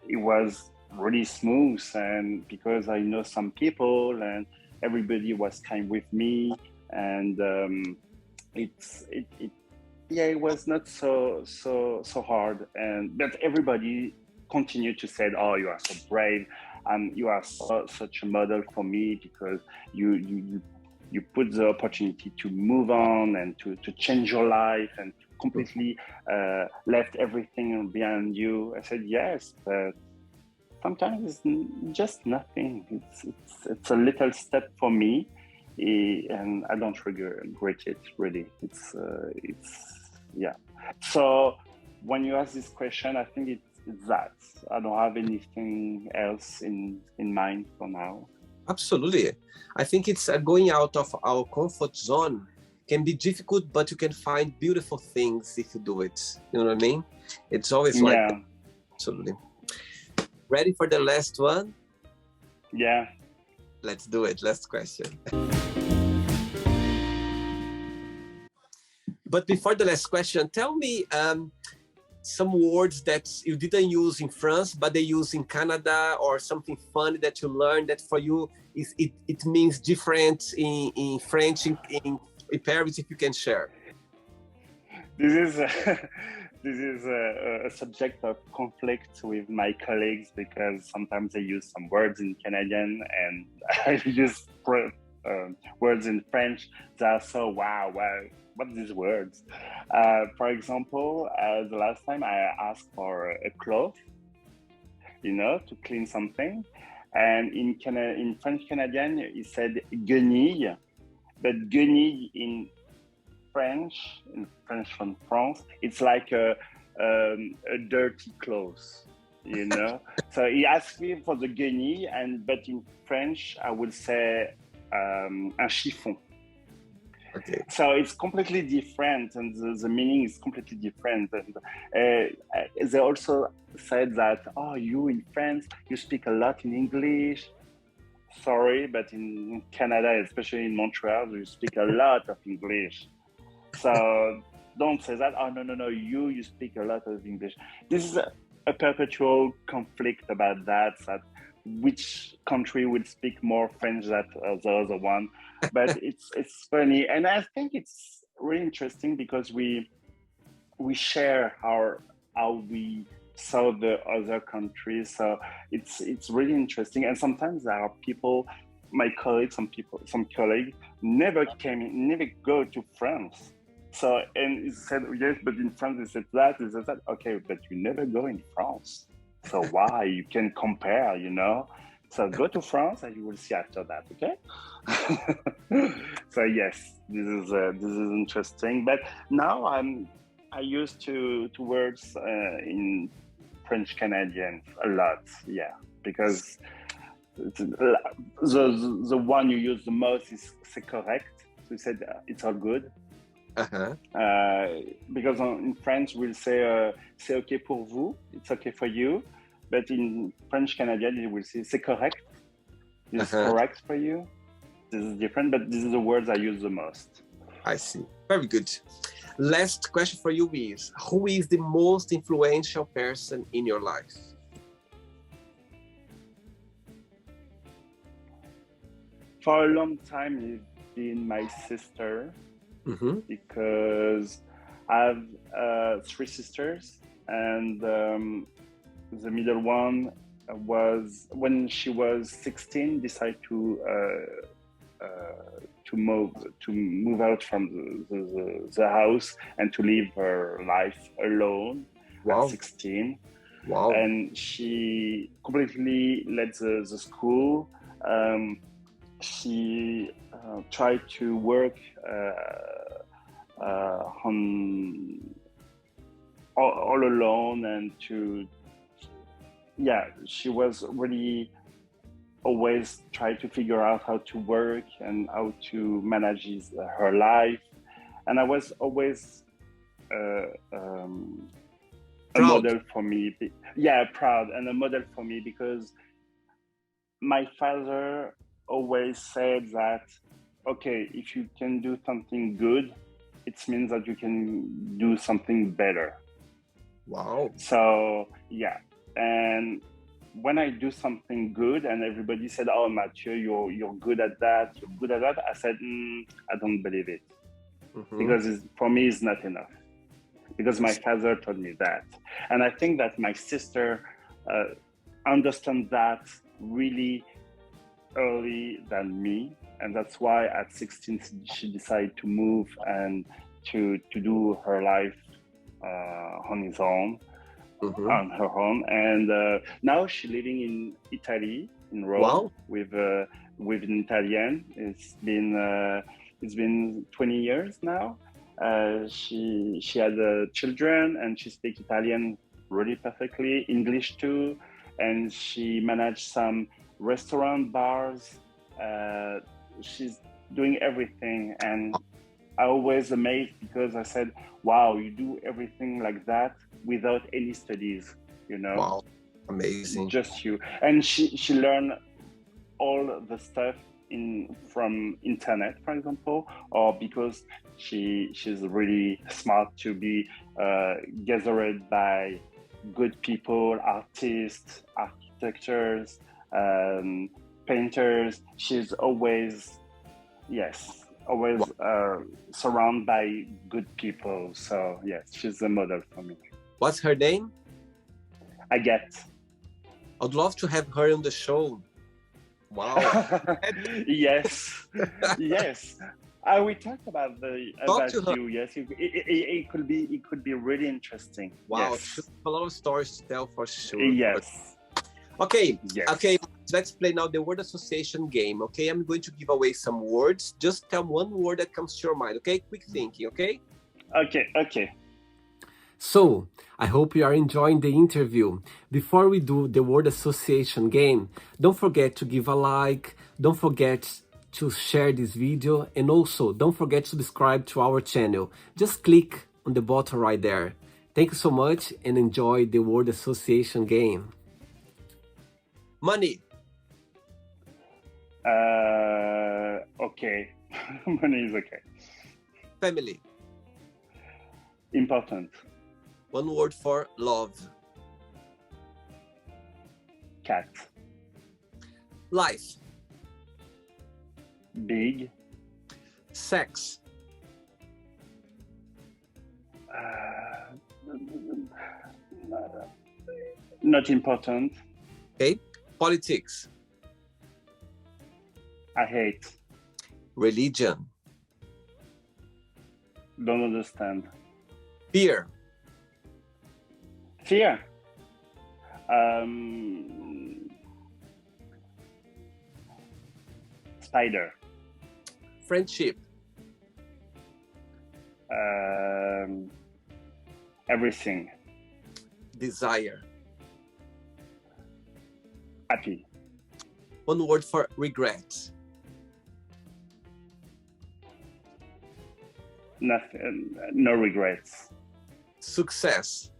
It was really smooth, and because I know some people and everybody was kind with me, and it was not so hard. But everybody continued to say, oh, you are so brave, and you are such a model for me, because you put the opportunity to move on and to change your life and to completely left everything behind you. I said yes, but sometimes it's just nothing. It's a little step for me, and I don't regret it really. It's yeah. So when you ask this question, I think it's that. I don't have anything else in mind for now. Absolutely. I think it's going out of our comfort zone can be difficult, but you can find beautiful things if you do it. You know what I mean? It's always like that. Absolutely. Ready for the last one? Yeah. Let's do it. Last question. But before the last question, tell me some words that you didn't use in France, but they use in Canada, or something funny that you learned that for you it means different in French, in Paris, if you can share. This is a subject of conflict with my colleagues, because sometimes I use some words in Canadian and I use words in French that are so wow, what are these words? For example, the last time I asked for a cloth, to clean something, and in French Canadian it said guenille, but guenille in French from France, it's like a dirty clothes, So he asked me for the guenille, but in French I would say un chiffon. Okay. So it's completely different, and the meaning is completely different. And they also said that, oh, you in France, you speak a lot in English. Sorry, but in Canada, especially in Montreal, you speak a lot of English. So don't say that. Oh, no, you speak a lot of English. This is a perpetual conflict about that which country will speak more French than the other one. But it's funny, and I think it's really interesting because we share how we saw the other countries. So it's really interesting. And sometimes there are people, my colleagues, some colleagues never go to France. So, and he said, yes, but in France they said that, they said that. Okay, but you never go in France. So why? You can compare, So go to France and you will see after that, okay? So yes, this is interesting. But now I used to words in French Canadian a lot, yeah, because the one you use the most is c'est correct. So you said it's all good. Uh-huh. Because in French we'll say c'est ok pour vous, it's okay for you, but in French Canadian you will say c'est correct, this is correct for you. This is different, but this is the words I use the most. I see. Very good. Last question for you is, who is the most influential person in your life? For a long time, it's been my sister, because I have 3 sisters, and the middle one was, when she was 16, decided to move out from the house and to live her life alone. At 16. Wow. And she completely left the school. She tried to work on all alone, and she was really always try to figure out how to work and how to manage her life. And I was always a model for me. Yeah, proud, and a model for me, because my father always said that, okay, if you can do something good, it means that you can do something better. Wow. So, yeah. And when I do something good and everybody said, oh, Mathieu, you're good at that, I said, I don't believe it. Because for me, it's not enough. Because my father told me that. And I think that my sister understands that really early than me. And that's why at 16, she decided to move and to do her life on his own. On her own, and now she's living in Italy, in Rome, with an Italian. It's been 20 years now. She had children, and she speaks Italian really perfectly, English too, and she managed some restaurant, bars. She's doing everything, and I always amazed, because I said, wow, you do everything like that without any studies, Wow, amazing. Just you. And she learned all the stuff from internet, for example, or because she's really smart to be gathered by good people, artists, architects, painters. She's always, surrounded by good people. So yes, she's a model for me. What's her name? Agathe. I'd love to have her on the show. Wow. Yes. We talked about you. Yes, it could be really interesting. Wow, yes. A lot of stories to tell for sure. Yes. Okay. Yes. Okay. Let's play now the word association game. Okay, I'm going to give away some words. Just tell one word that comes to your mind. Okay, quick thinking. Okay. Okay. So, I hope you are enjoying the interview. Before we do the word association game, don't forget to give a like, don't forget to share this video, and also don't forget to subscribe to our channel. Just click on the button right there. Thank you so much and enjoy the word association game. Money. Okay. Money is okay. Family. Important. One word for love. Cat. Life. Big. Sex. Not important. Okay. Politics. I hate. Religion. Don't understand. Fear. Fear. Spider. Friendship. Everything. Desire. Happy. One word for regret. Nothing. No regrets. Success.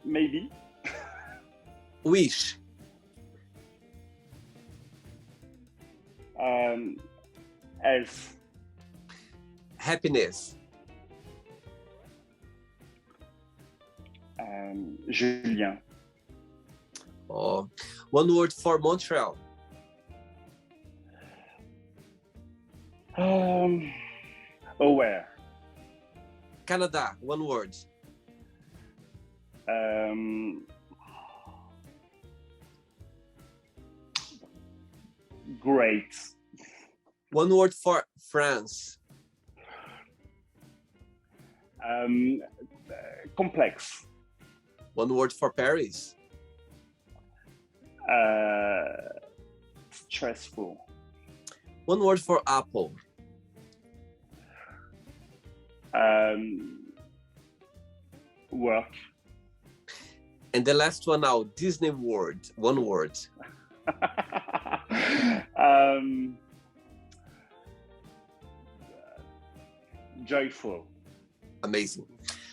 Maybe. Wish. Else. Happiness. Julien. Oh, one word for Montreal. Aware. Canada. One word. Great. One word for France. Complex. One word for Paris. Stressful. One word for Apple. Work. And the last one now, Disney word. One word. Joyful. Amazing.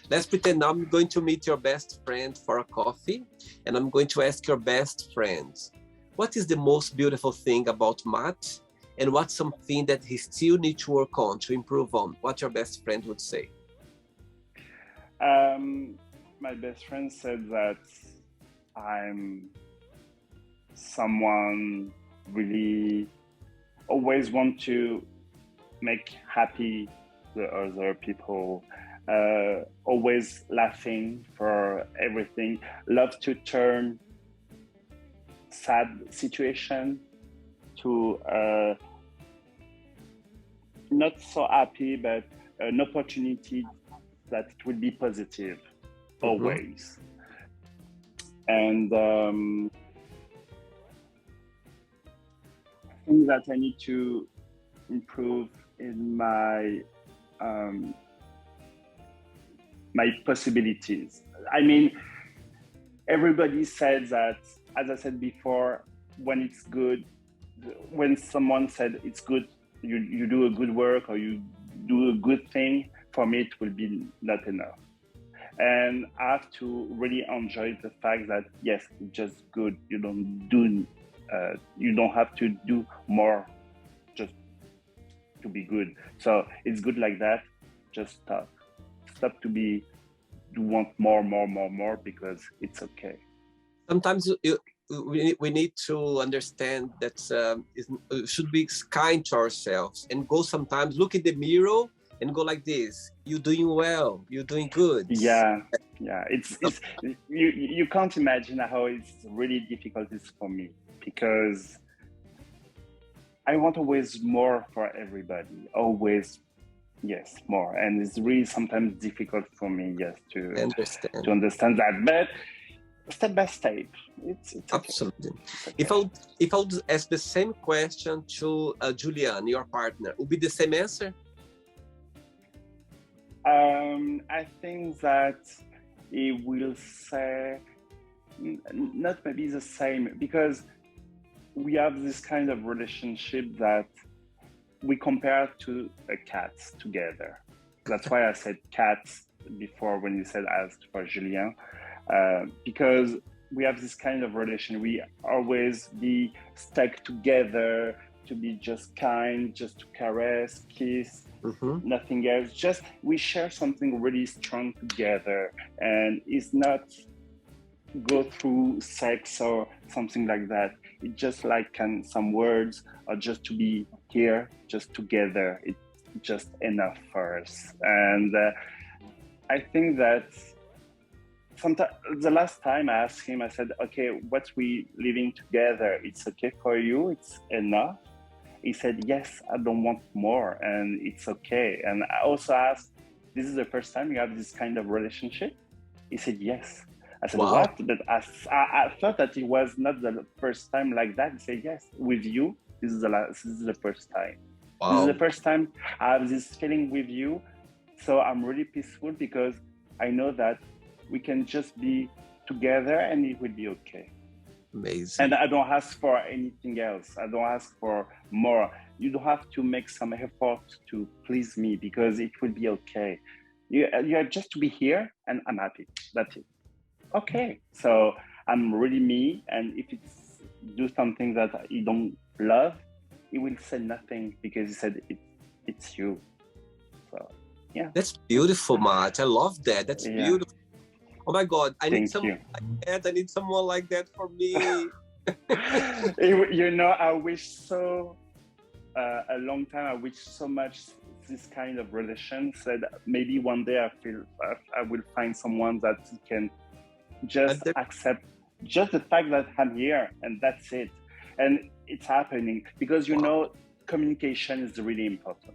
Let's pretend now I'm going to meet your best friend for a coffee, and I'm going to ask your best friend, what is the most beautiful thing about Matt, and what's something that he still needs to work on, to improve on? What your best friend would say? My best friend said that I'm someone really always want to make happy the other people, always laughing for everything, love to turn sad situation to not so happy, but an opportunity that it will be positive always. And I think that I need to improve in my my possibilities. I mean, everybody says that, as I said before, when it's good, when someone said it's good, you do a good work or you do a good thing, for me it will be not enough. And I have to really enjoy the fact that yes, it's just good. You don't have to do more just to be good. So it's good like that. Just stop to want more because it's okay. Sometimes we need to understand that should be kind to ourselves and go sometimes look in the mirror and go like this: you're doing well, you're doing good. Yeah. It's you can't imagine how it's really difficult for me, because I want always more for everybody, always. Yes, more, and it's really sometimes difficult for me, yes, to understand that. But step by step, it's okay. Absolutely. It's okay. If I would ask the same question to Julian, your partner, would be the same answer? I think that he will say not maybe the same, because we have this kind of relationship that we compare to a cat together. That's why I said cats before when you said asked for Julien, because we have this kind of relation. We always be stuck together, to be just kind, just to caress, kiss, nothing else. Just we share something really strong together, and it's not go through sex or something like that. It's just like some words, or just to be here, just together. It's just enough for us. And I think that sometimes, the last time I asked him, I said, okay, what we living together, it's okay for you? It's enough? He said, yes, I don't want more, and it's okay. And I also asked, this is the first time you have this kind of relationship? He said, yes. I said, Wow. what? But I thought that it was not the first time like that. He said, yes, with you, this is the first time. This is the Wow. first time I have this feeling with you. So I'm really peaceful because I know that we can just be together and it will be okay. Amazing. And I don't ask for anything else. I don't ask for more. You don't have to make some effort to please me because it will be okay. You are just to be here and I'm happy. That's it. Okay. So I'm really me. And if it's do something that you don't love, he will say nothing because he said it's you. So yeah. That's beautiful, Matt. I love that. That's beautiful. Oh my God, I need someone like that. I need someone like that for me. You know, I wish so, a long time, I wish so much this kind of relation, said maybe one day I will find someone that can just accept just the fact that I'm here and that's it. And it's happening because, you know, communication is really important.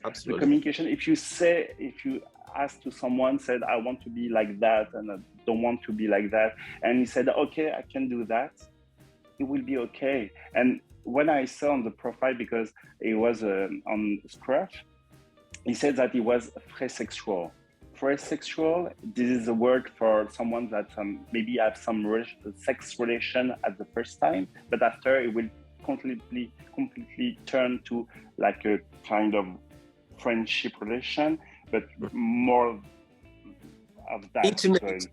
Absolutely. The communication, if you ask to someone, said, I want to be like that and I don't want to be like that. And he said, okay, I can do that. It will be okay. And when I saw on the profile, because it was on Scruff, he said that he was free-sexual. Free-sexual, this is a word for someone that maybe have some sex relation at the first time, but after it will completely turn to like a kind of friendship relation, but more of that. Intimate.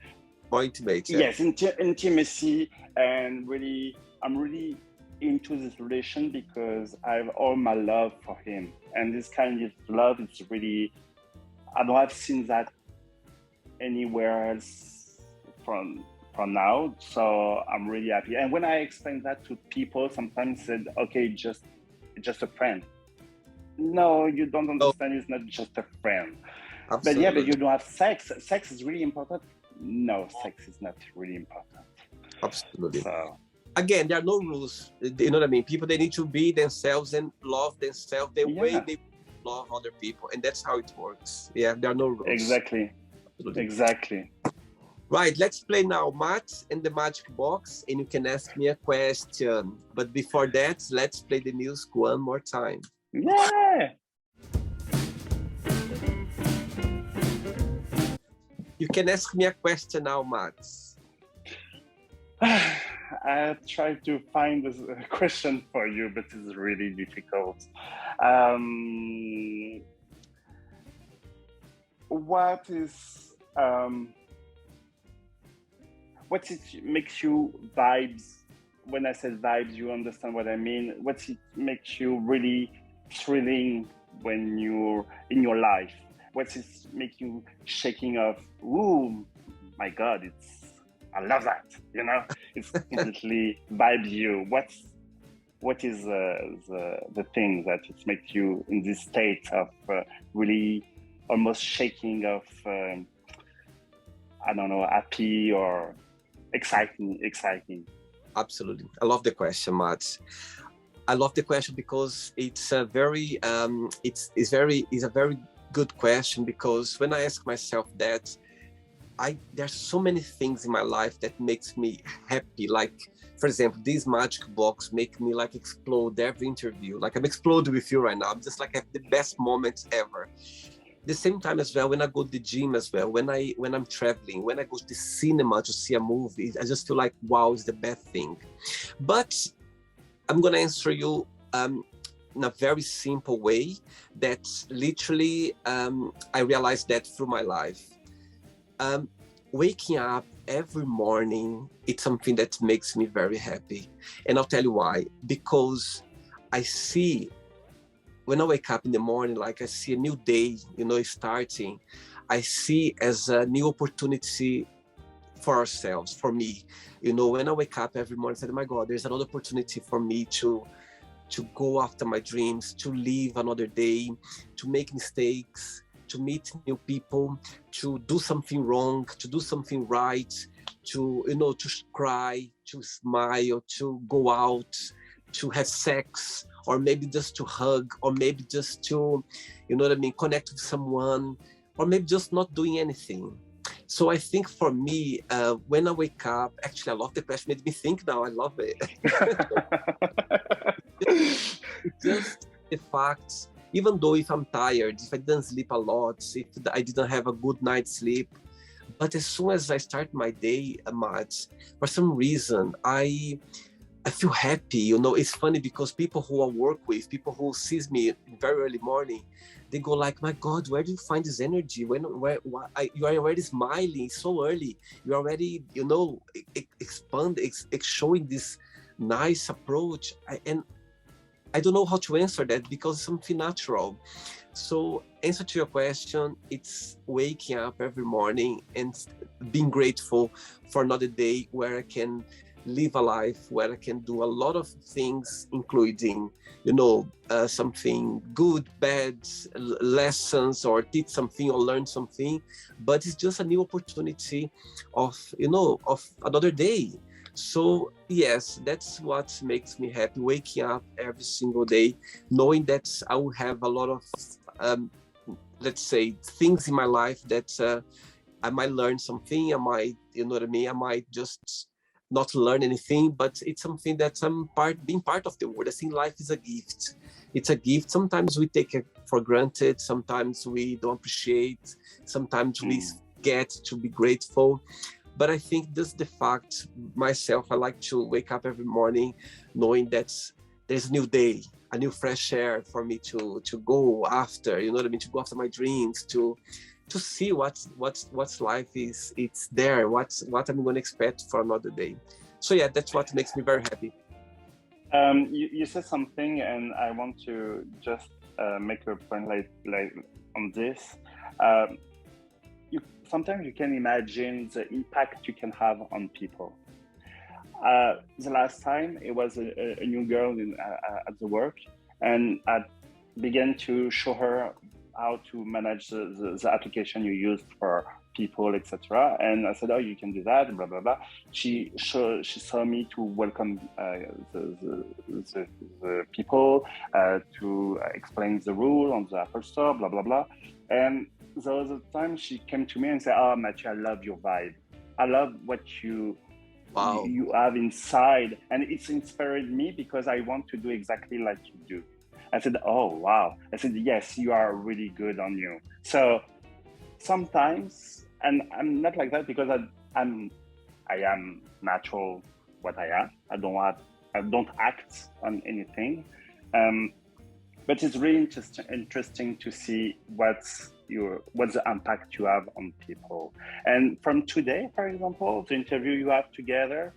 More intimate. Yeah. Yes, intimacy, and really, I'm really into this relation because I have all my love for him, and this kind of love is really, I don't have seen that anywhere else from now. So I'm really happy. And when I explain that to people, sometimes said, okay, just a friend. No, you don't understand. It's not just a friend. Absolutely. But yeah, but you don't have sex. Sex is really important. No, sex is not really important. Absolutely. So, again, there are no rules. You know what I mean? People, they need to be themselves and love themselves the way they love other people. And that's how it works. Yeah, there are no rules. Exactly. Absolutely. Exactly. Right, let's play now Matt and the Magic Box, and you can ask me a question. But before that, let's play the music one more time. Yeah! You can ask me a question now, Matt. I try to find a question for you, but it's really difficult. What makes you vibes? When I said vibes, you understand what I mean. What makes you really thrilling when you're in your life? What make you shaking off? Ooh, my God, I love that. You know, it's completely vibes you. What is the thing that it makes you in this state of really almost shaking of I don't know, happy or exciting? Absolutely. I love the question, Matt. I love the question because it's a very good question, because when I ask myself that, there's so many things in my life that makes me happy. Like, for example, this Magic Box make me like explode every interview. Like, I'm exploding with you right now. I'm just like have the best moments ever. The same time as well, when I go to the gym as well, when I'm traveling, when I go to the cinema to see a movie, I just feel like, wow, it's the best thing. But I'm gonna answer you in a very simple way that literally I realized that through my life. Waking up every morning, it's something that makes me very happy. And I'll tell you why. Because I see, when I wake up in the morning, like I see a new day, you know, starting, I see as a new opportunity for ourselves, for me. When I wake up every morning, I say, my God, there's another opportunity for me to go after my dreams, to live another day, to make mistakes, to meet new people, to do something wrong, to do something right, to cry, to smile, to go out, to have sex, or maybe just to hug, or maybe just to, connect with someone, or maybe just not doing anything. So I think for me, when I wake up, actually I love the question, made me think now, I love it. It's just the fact, even though if I'm tired, if I didn't sleep a lot, if I didn't have a good night's sleep, but as soon as I start my day, Matt, for some reason, I feel happy. It's funny because people who I work with, people who sees me very early morning, they go like, my God, where do you find this energy? You are already smiling so early. You're already, showing this nice approach. And I don't know how to answer that because it's something natural. So answer to your question, it's waking up every morning and being grateful for another day where I can live a life, where I can do a lot of things, including, something good, bad, lessons, or teach something or learn something. But it's just a new opportunity of another day. So yes, that's what makes me happy, waking up every single day, knowing that I will have a lot of, let's say, things in my life that I might learn something, I might, I might just not learn anything, but it's something that being part of the world. I think life is a gift. It's a gift. Sometimes we take it for granted. Sometimes we don't appreciate. Sometimes we get to be grateful. But I think just the fact, myself, I like to wake up every morning knowing that there's a new day, a new fresh air for me to go after, to go after my dreams, to see what's life is, it's there, what I'm going to expect for another day. So yeah, that's what makes me very happy. You said something, and I want to just make a point like on this. Sometimes you can imagine the impact you can have on people. The last time it was a new girl at the work, and I began to show her how to manage the application you use for people, etc. And I said, oh, you can do that, blah, blah, blah. She saw me to welcome the people, to explain the rule on the Apple Store, blah, blah, blah. And there was a time she came to me and said, oh, Mathieu, I love your vibe. I love what you have inside. And it's inspired me because I want to do exactly like you do. I said, oh, wow. I said, yes, you are really good on you. So sometimes, and I'm not like that because I am natural what I am. I don't act on anything. But it's really interesting to see what's the impact you have on people. And from today, for example, the interview you have together,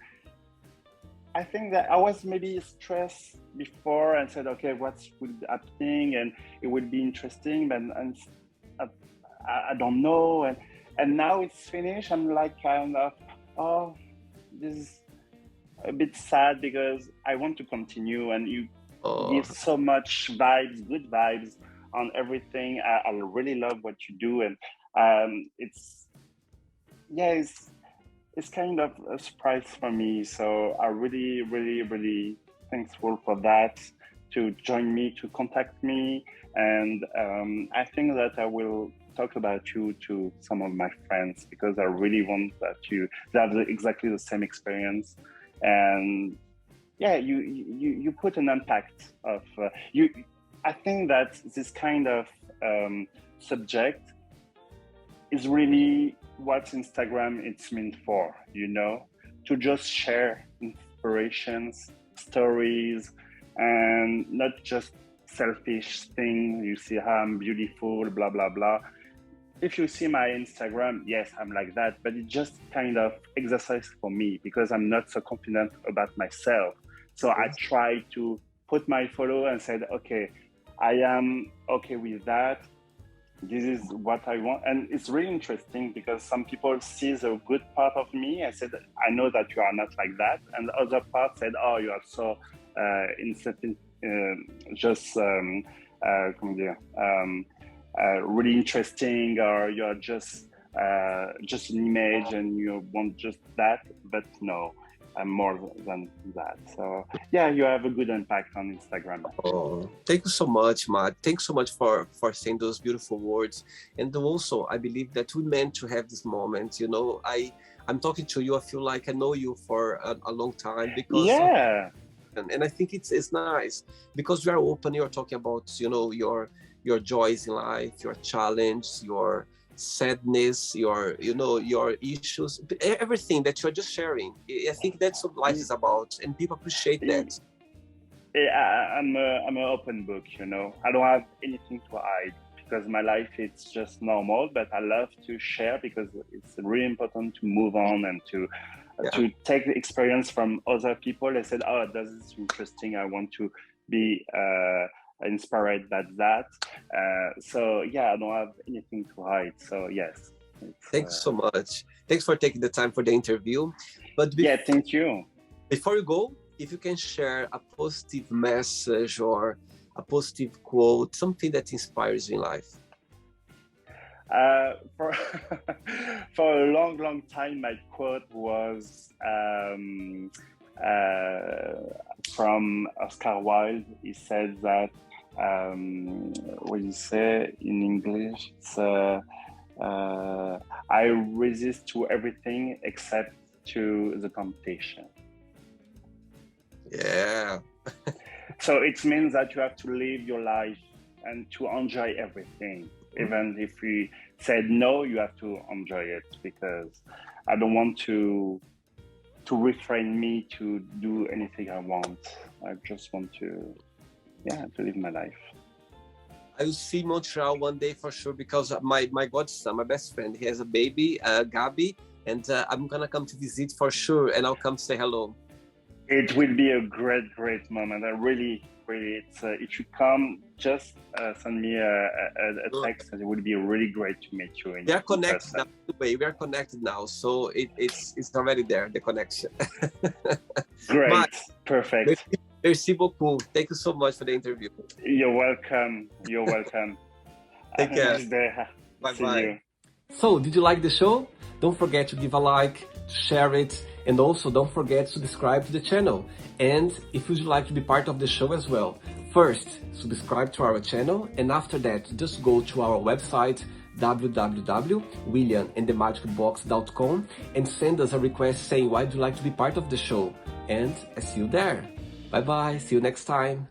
I think that I was maybe stressed before and said, okay, what's happening? And it would be interesting, but I don't know. And now it's finished. I'm like kind of, oh, this is a bit sad because I want to continue, and you give so much vibes, good vibes on everything. I really love what you do. And it's kind of a surprise for me. So I'm really, really, really thankful for that, to join me, to contact me. And I think that I will talk about you to some of my friends because I really want that you have exactly the same experience. And yeah, you put an impact of you. I think that this kind of subject is really what Instagram it's meant for, to just share inspirations, stories, and not just selfish thing. You see how I'm beautiful, blah, blah, blah. If you see my Instagram, yes, I'm like that, but it's just kind of exercise for me because I'm not so confident about myself. So I try to put my photo and said, okay, I am okay with that. this is what I want. And it's really interesting because some people see the good part of me. I said, I know that you are not like that. And the other part said, oh, you are so insipid, just, comment dire, really interesting, or you're just an image and you want just that. But no, I'm more than that. So yeah, you have a good impact on Instagram. Oh, thank you so much, Matt. Thanks so much for saying those beautiful words. And also, I believe that we meant to have this moment. You know, I'm talking to you. I feel like I know you for a long time because yeah. And I think it's nice because we are open. You're talking about, you know, your joys in life, your challenge, your sadness, your, you know, your issues, everything that you're just sharing. I think that's what life is about, and people appreciate that. I'm an open book, you know. I don't have anything to hide because my life is just normal, but I love to share because it's really important to move on and to take the experience from other people. I said, oh, this is interesting. I want to be inspired by that. So yeah, I don't have anything to hide. So yes. Thanks so much. Thanks for taking the time for the interview. But yeah, thank you. Before you go, if you can share a positive message or a positive quote, something that inspires you in life. For a long time, my quote was from Oscar Wilde. He said that, what do you say in English? It's, I resist to everything except to the temptation. Yeah. So it means that you have to live your life and to enjoy everything. Even if we said no, you have to enjoy it, because I don't want to refrain me to do anything I want. I just want to live my life. I will see Montreal one day for sure, because my godson, my best friend, he has a baby, Gabi, and I'm gonna come to visit for sure, and I'll come say hello. It will be a great moment. I really, if you come, just send me a text, and it would be really great to meet you. We are connected now. We are connected now, so it's already there, the connection. Great, perfect. Merci beaucoup. Thank you so much for the interview. You're welcome. Take care. Bye-bye. So, did you like the show? Don't forget to give a like, share it, and also don't forget to subscribe to the channel. And if you'd like to be part of the show as well, first, subscribe to our channel, and after that, just go to our website, www.williamandthemagicbox.com, and send us a request saying why do you like to be part of the show. And I see you there. Bye-bye. See you next time.